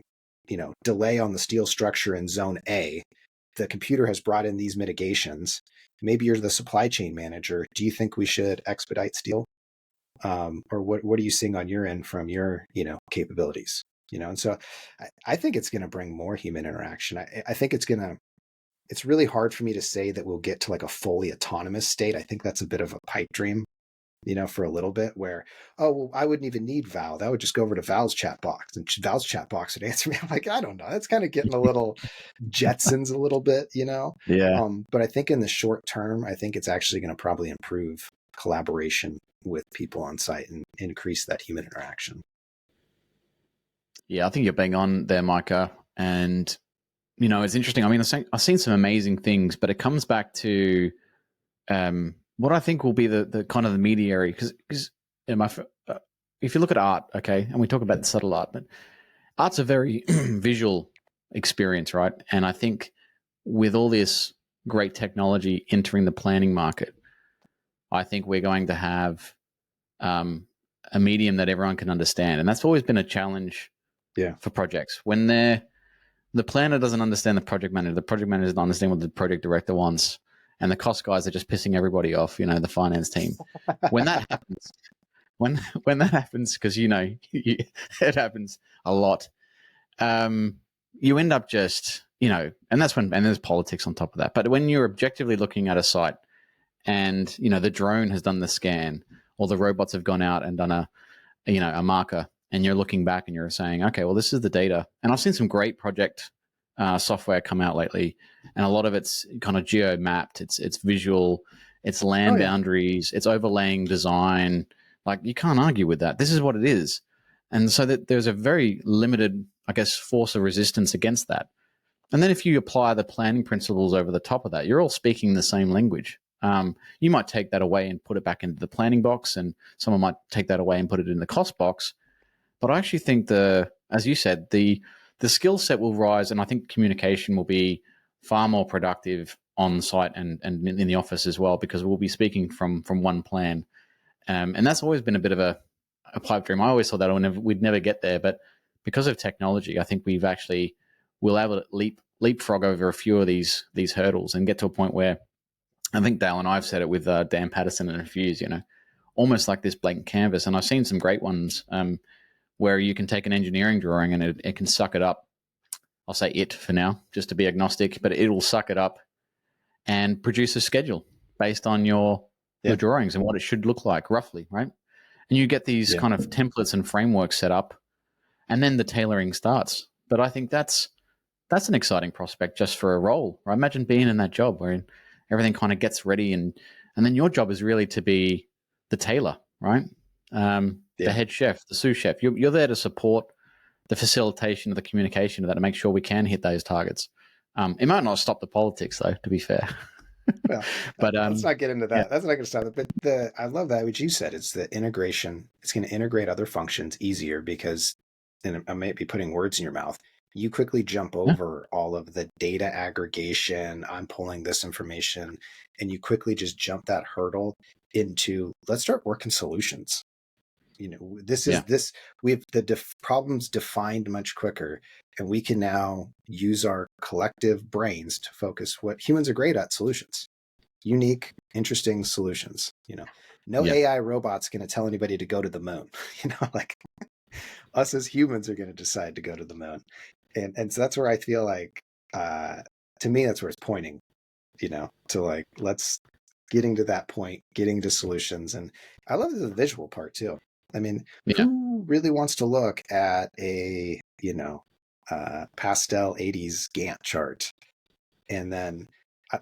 delay on the steel structure in zone A. The computer has brought in these mitigations. Maybe you're the supply chain manager. Do you think we should expedite steel? Or what are you seeing on your end from your, capabilities? And so I think it's going to bring more human interaction. I think it's really hard for me to say that we'll get to like a fully autonomous state. I think that's a bit of a pipe dream, for a little bit where, oh, well, I wouldn't even need Val. That would just go over to Val's chat box and Val's chat box would answer me. I'm like, I don't know. That's kind of getting a little Jetsons a little bit, Yeah. But I think in the short term, I think it's actually going to probably improve collaboration with people on site and increase that human interaction. Yeah, I think you're bang on there, Micah. And, it's interesting. I mean, I've seen some amazing things, but it comes back to what I think will be the kind of the mediary. Because if you look at art, okay, and we talk about the subtle art, but art's a very visual experience, right? And I think with all this great technology entering the planning market, I think we're going to have a medium that everyone can understand. And that's always been a challenge for projects. When the planner doesn't understand the project manager doesn't understand what the project director wants, and the cost guys are just pissing everybody off, the finance team. When that happens, when that happens, because, it happens a lot, you end up just, and that's and there's politics on top of that. But when you're objectively looking at a site and, the drone has done the scan, or the robots have gone out and done a marker, and you're looking back and you're saying, okay, well, this is the data. And I've seen some great project software come out lately, and a lot of it's kind of geo mapped. It's visual, it's land boundaries, it's overlaying design. Like, you can't argue with that. This is what it is. And so that there's a very limited, I guess, force of resistance against that. And then if you apply the planning principles over the top of that, you're all speaking the same language. You might take that away and put it back into the planning box, and someone might take that away and put it in the cost box. But I actually think as you said, the skill set will rise, and I think communication will be far more productive on site and in the office as well, because we'll be speaking from one plan. And that's always been a bit of a pipe dream. I always thought that we'd never get there, but because of technology, I think we'll able to leapfrog over a few of these hurdles and get to a point where, I think Dale and I have said it with Dan Patterson and a few, almost like this blank canvas. And I've seen some great ones where you can take an engineering drawing and it can suck it up. I'll say it for now, just to be agnostic, but it will suck it up and produce a schedule based on your drawings and what it should look like roughly, right? And you get these kind of templates and frameworks set up, and then the tailoring starts. But I think that's an exciting prospect just for a role. Right? Imagine being in that job where everything kind of gets ready, and then your job is really to be the tailor, right? The head chef, the sous chef. You're there to support the facilitation of the communication of that, to make sure we can hit those targets. It might not stop the politics, though, to be fair. Well, but let's not get into that. That's not going to stop it. But I love that what you said. It's the integration. It's going to integrate other functions easier because, and I may be putting words in your mouth, you quickly jump over all of the data aggregation. I'm pulling this information, and you quickly just jump that hurdle into, let's start working solutions. We have the problems defined much quicker, and we can now use our collective brains to focus what humans are great at: solutions, unique, interesting solutions. No AI robot's going to tell anybody to go to the moon. Like us as humans are going to decide to go to the moon. And so that's where I feel like, to me, that's where it's pointing, to like, let's getting to that point, getting to solutions. And I love the visual part too. I mean, who really wants to look at a, pastel 80s Gantt chart? And then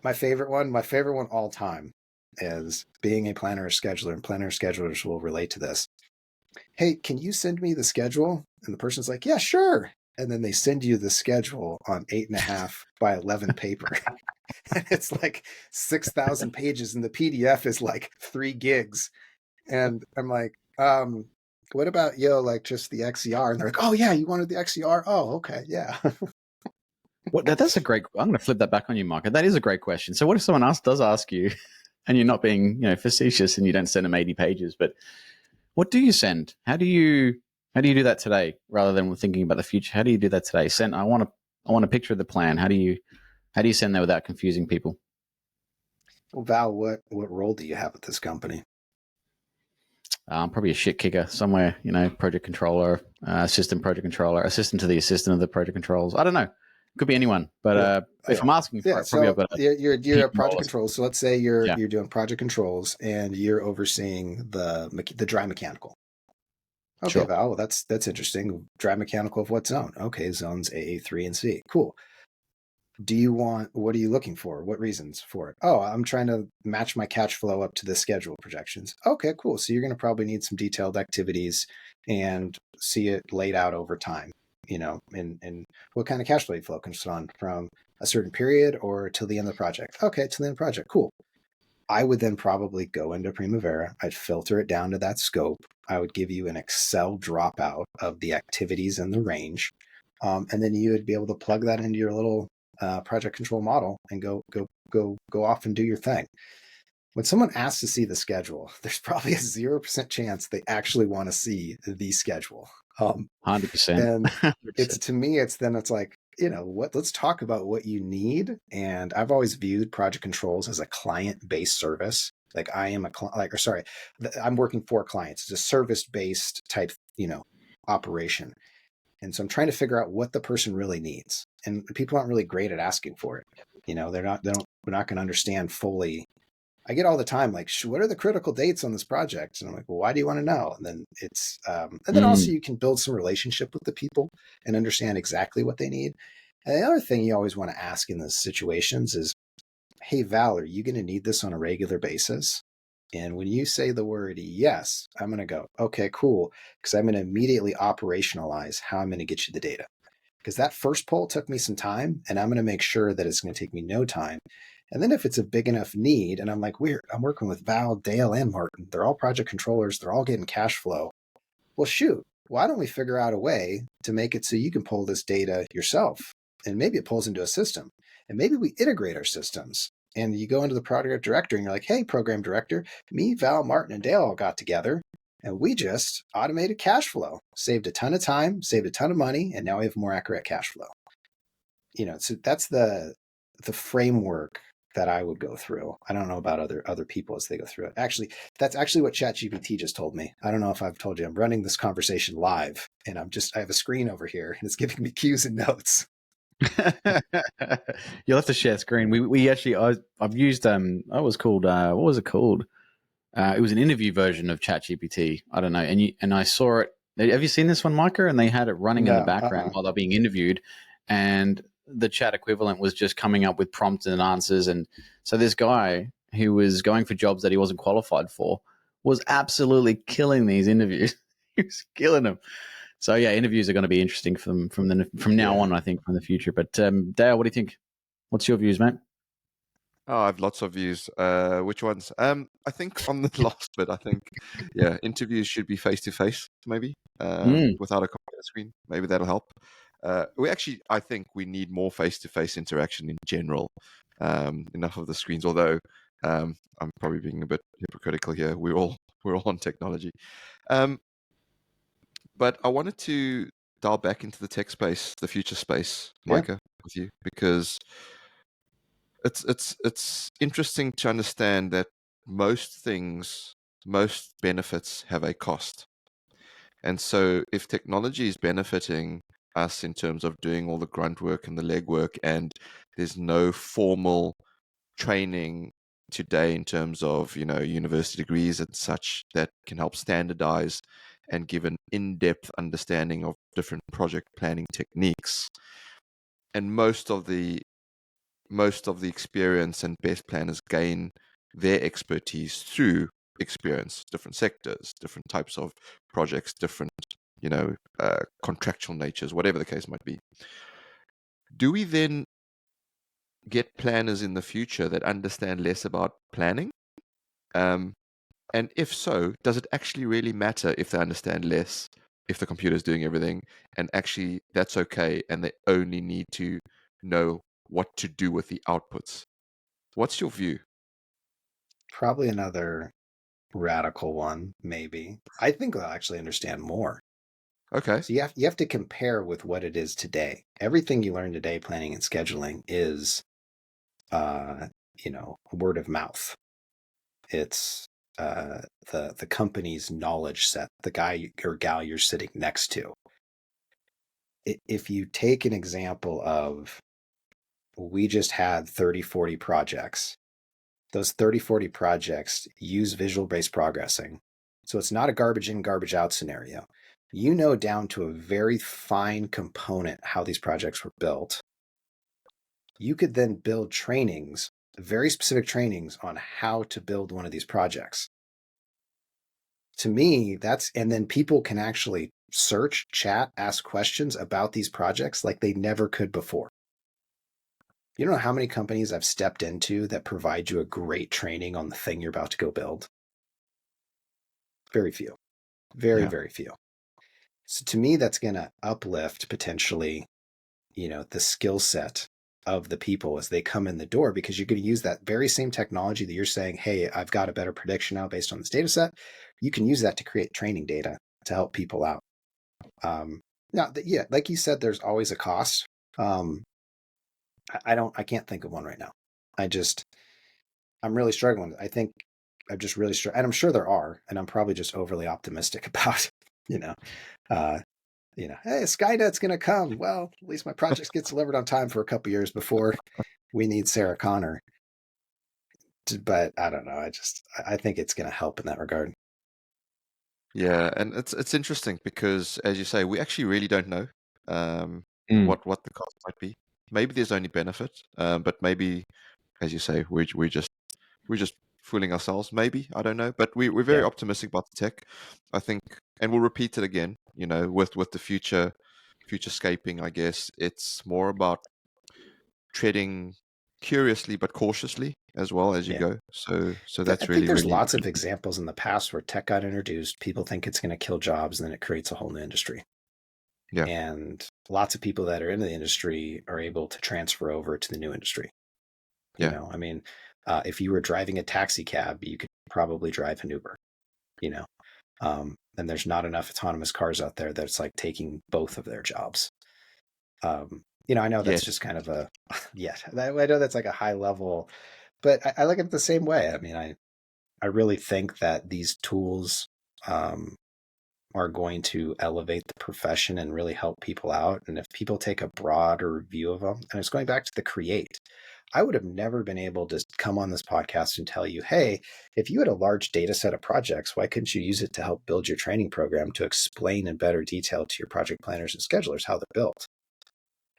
my favorite one all time is being a planner or scheduler, and planner schedulers will relate to this. Hey, can you send me the schedule? And the person's like, yeah, sure. And then they send you the schedule on 8.5 by 11 paper. And it's like 6,000 pages, and the PDF is like 3 gigs. And I'm like, what about, like just the XER? And they're like, oh yeah, you wanted the XER? Oh, okay. Yeah. Well, that's a great, I'm going to flip that back on you, Micah. That is a great question. So what if someone else does ask you, and you're not being, facetious, and you don't send them 80 pages, but what do you send? How do you do that today, rather than thinking about the future? How do you do that today? I want a picture of the plan. How do you send that without confusing people? Well, Val, what role do you have at this company? Probably a shit kicker somewhere, project controller, assistant project controller, assistant to the assistant of the project controls. I don't know. Could be anyone, but if I'm asking for it, probably I've got you're a project controls. So let's say you're doing project controls and you're overseeing the dry mechanical. Okay, sure. Val, well, that's interesting. Dry mechanical of what zone? Okay, zones A, 3, and C. Cool. What are you looking for? What reasons for it? Oh, I'm trying to match my cash flow up to the schedule projections. Okay, cool. So you're going to probably need some detailed activities and see it laid out over time, and what kind of cash flow flow comes on from a certain period or till the end of the project. Okay, till the end of the project. Cool. I would then probably go into Primavera. I'd filter it down to that scope. I would give you an Excel dropout of the activities and the range. And then you would be able to plug that into your little project control model and go off and do your thing. When someone asks to see the schedule, there's probably a 0% chance they actually want to see the schedule. 100%. And it's like, let's talk about what you need. And I've always viewed project controls as a client-based service. Like I'm working for clients. It's a service-based type, operation. And so I'm trying to figure out what the person really needs. And people aren't really great at asking for it. They're not going to understand fully I get all the time, like, what are the critical dates on this project? And I'm like, well, why do you want to know? And then it's, and then also you can build some relationship with the people and understand exactly what they need. And the other thing you always want to ask in those situations is, hey, Val, are you going to need this on a regular basis? And when you say the word yes, I'm going to go, okay, cool. Because I'm going to immediately operationalize how I'm going to get you the data. Because that first poll took me some time, and I'm going to make sure that it's going to take me no time. And then if it's a big enough need, and I'm like, weird, I'm working with Val, Dale, and Martin. They're all project controllers. They're all getting cash flow. Well, shoot, why don't we figure out a way to make it so you can pull this data yourself? And maybe it pulls into a system. And maybe we integrate our systems. And you go into the project director and you're like, hey, program director, me, Val, Martin, and Dale all got together. And we just automated cash flow, saved a ton of time, saved a ton of money, and now we have more accurate cash flow. So that's the framework that I would go through. I don't know about other people as they go through it. Actually, that's actually what ChatGPT just told me. I don't know if I've told you. I'm running this conversation live, and I have a screen over here, and it's giving me cues and notes. You'll have to share screen. We actually I've used what was it called? It was an interview version of ChatGPT. I don't know, and I saw it. Have you seen this one, Micah? And they had it running in the background while they're being interviewed, and the chat equivalent was just coming up with prompts and answers. And so this guy who was going for jobs that he wasn't qualified for was absolutely killing these interviews. He was killing them. So yeah, interviews are going to be interesting from now on, I think, from the future. But Dale, what do you think? What's your views, mate? Oh, I have lots of views. Which ones? I think on the last bit, I think, interviews should be face to face, maybe, without a computer screen. Maybe that'll help. I think we need more face to face interaction in general. Enough of the screens. Although I'm probably being a bit hypocritical here. We're all on technology. But I wanted to dial back into the tech space, the future space, Micah, with you, because it's interesting to understand that most benefits have a cost. And so if technology is benefiting us in terms of doing all the grunt work and the legwork, and there's no formal training today in terms of, university degrees and such that can help standardize and give an in-depth understanding of different project planning techniques. And most of the experience and best planners gain their expertise through experience, different sectors, different types of projects, different, contractual natures, whatever the case might be. Do we then get planners in the future that understand less about planning? And if so, does it actually really matter if they understand less, if the computer's doing everything, and actually that's okay, and they only need to know what to do with the outputs? What's your view? Probably another radical one, maybe. I think they'll actually understand more. Okay. So you have to compare with what it is today. Everything you learn today, planning and scheduling, is word of mouth. It's the company's knowledge set, the guy or gal you're sitting next to. If you take an example of, we just had 30, 40 projects. Those 30, 40 projects use visual-based progressing. So it's not a garbage in, garbage out scenario. Down to a very fine component how these projects were built. You could then build trainings, very specific trainings on how to build one of these projects. To me, and then people can actually search, chat, ask questions about these projects like they never could before. You don't know how many companies I've stepped into that provide you a great training on the thing you're about to go build. Very few. Very few. So to me, that's going to uplift potentially, the skill set of the people as they come in the door, because you're going to use that very same technology that you're saying, hey, I've got a better prediction now based on this data set. You can use that to create training data to help people out. Now, like you said, there's always a cost. I can't think of one right now. I'm really struggling. I think I'm just really struggling, and I'm sure there are, and I'm probably just overly optimistic about, hey, Skynet's going to come. Well, at least my projects get delivered on time for a couple years before we need Sarah Connor. but I don't know. I think it's going to help in that regard. Yeah, and it's interesting because, as you say, we actually really don't know what the cost might be. Maybe there's only benefit, but maybe, as you say, we're just fooling ourselves. Maybe, I don't know, but we're very optimistic about the tech. I think, and we'll repeat it again. With the futurescaping, I guess it's more about treading curiously but cautiously as well as you go. So that's I think really, there's really lots of examples in the past where tech got introduced. People think it's going to kill jobs, and then it creates a whole new industry. Yeah. And lots of people that are in the industry are able to transfer over to the new industry. Yeah. You know, I mean, if you were driving a taxi cab, you could probably drive an Uber, you know, and there's not enough autonomous cars out there that's like taking both of their jobs. You know, I know that's just kind of a, I know that's like a high level, but I look at it the same way. I mean, I really think that these tools are going to elevate the profession and really help people out. And if people take a broader view of them, and it's going back to the create, I would have never been able to come on this podcast and tell you, hey, if you had a large data set of projects, why couldn't you use it to help build your training program to explain in better detail to your project planners and schedulers how they're built?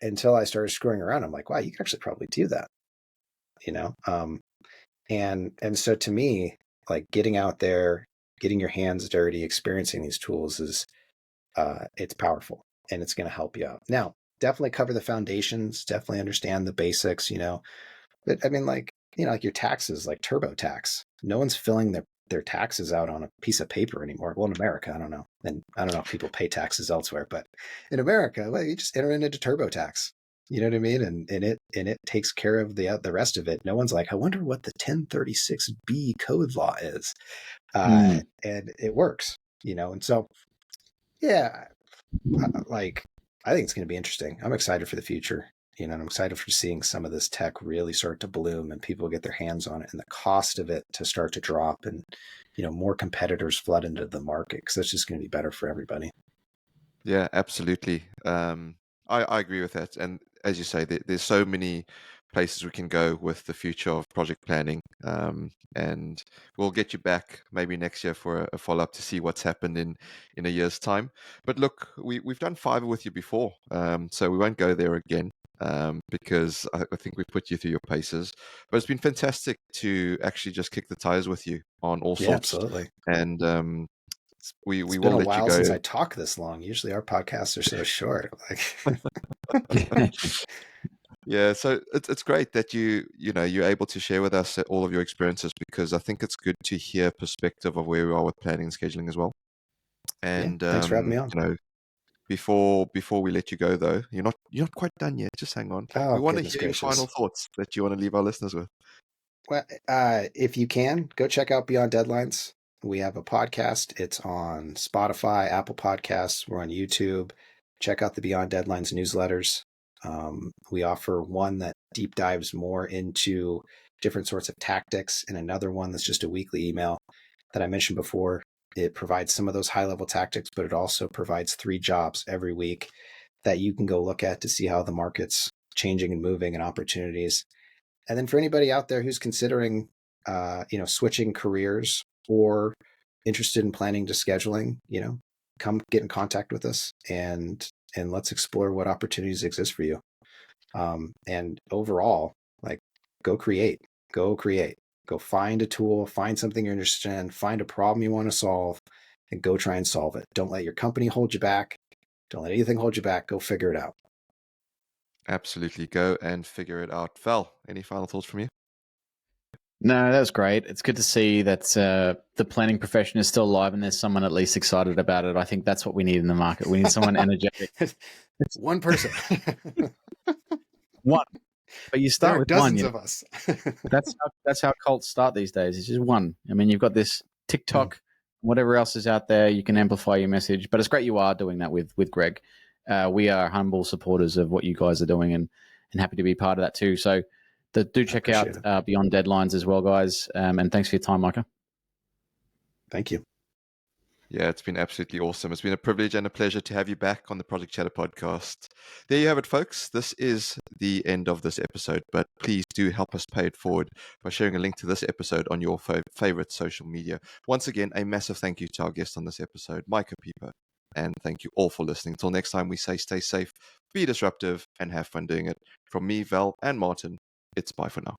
Until I started screwing around, I'm like, wow, you could actually probably do that, you know? And so to me, like getting out there, getting your hands dirty, experiencing these tools is it's powerful and it's going to help you out. Now, definitely cover the foundations, definitely understand the basics, you know. But I mean, like, you know, like your taxes, like TurboTax. No one's filling their taxes out on a piece of paper anymore. Well, in America, I don't know. And I don't know if people pay taxes elsewhere, but in America, well, you just enter it into TurboTax. You know what I mean? And it takes care of the rest of it. No one's like, I wonder what the 1036B code law is. And it works, you know. And so, yeah, like I think it's going to be interesting. I'm excited for the future. You know, and I'm excited for seeing some of this tech really start to bloom and people get their hands on it and the cost of it to start to drop and, you know, more competitors flood into the market because that's just going to be better for everybody. Yeah, absolutely. I agree with that. And as you say, there's so many places we can go with the future of project planning. And we'll get you back maybe next year for a follow-up to see what's happened in a year's time. But look, we've done Fiverr with you before, so we won't go there again. Because I think we put you through your paces, but it's been fantastic to actually just kick the tires with you on all sorts. Absolutely. And we it's will been a let while you go. Since I talk this long. Usually our podcasts are so short. Yeah, so it's great that you're able to share with us all of your experiences, because I think it's good to hear perspective of where we are with planning and scheduling as well. And thanks for having me on. Before we let you go though, you're not quite done yet. Just hang on. We want to hear your final thoughts that you want to leave our listeners with. Well, if you can, go check out Beyond Deadlines. We have a podcast. It's on Spotify, Apple Podcasts. We're on YouTube. Check out the Beyond Deadlines newsletters. We offer one that deep dives more into different sorts of tactics, and another one that's just a weekly email that I mentioned before. It provides some of those high-level tactics, but it also provides 3 jobs every week that you can go look at to see how the market's changing and moving and opportunities. And then for anybody out there who's considering, switching careers or interested in planning to scheduling, come get in contact with us and let's explore what opportunities exist for you. And overall, like, go find a tool, find something you're interested in, find a problem you want to solve, and go try and solve it. Don't let your company hold you back. Don't let anything hold you back. Go figure it out. Absolutely. Go and figure it out. Val, any final thoughts from you? No, that's great. It's good to see that the planning profession is still alive and there's someone at least excited about it. I think that's what we need in the market. We need someone energetic. One person. One. But you start with dozens one. Of us. that's how cults start these days. It's just one. I mean, you've got this TikTok, whatever else is out there. You can amplify your message. But it's great you are doing that with Greg. We are humble supporters of what you guys are doing and happy to be part of that too. So do check out Beyond Deadlines as well, guys. And thanks for your time, Micah. Thank you. Yeah, it's been absolutely awesome. It's been a privilege and a pleasure to have you back on the Project Chatter podcast. There you have it, folks. This is the end of this episode, but please do help us pay it forward by sharing a link to this episode on your favorite social media. Once again, a massive thank you to our guest on this episode, Micah Piippo. And thank you all for listening. Until next time, we say stay safe, be disruptive, and have fun doing it. From me, Val, and Martin, it's bye for now.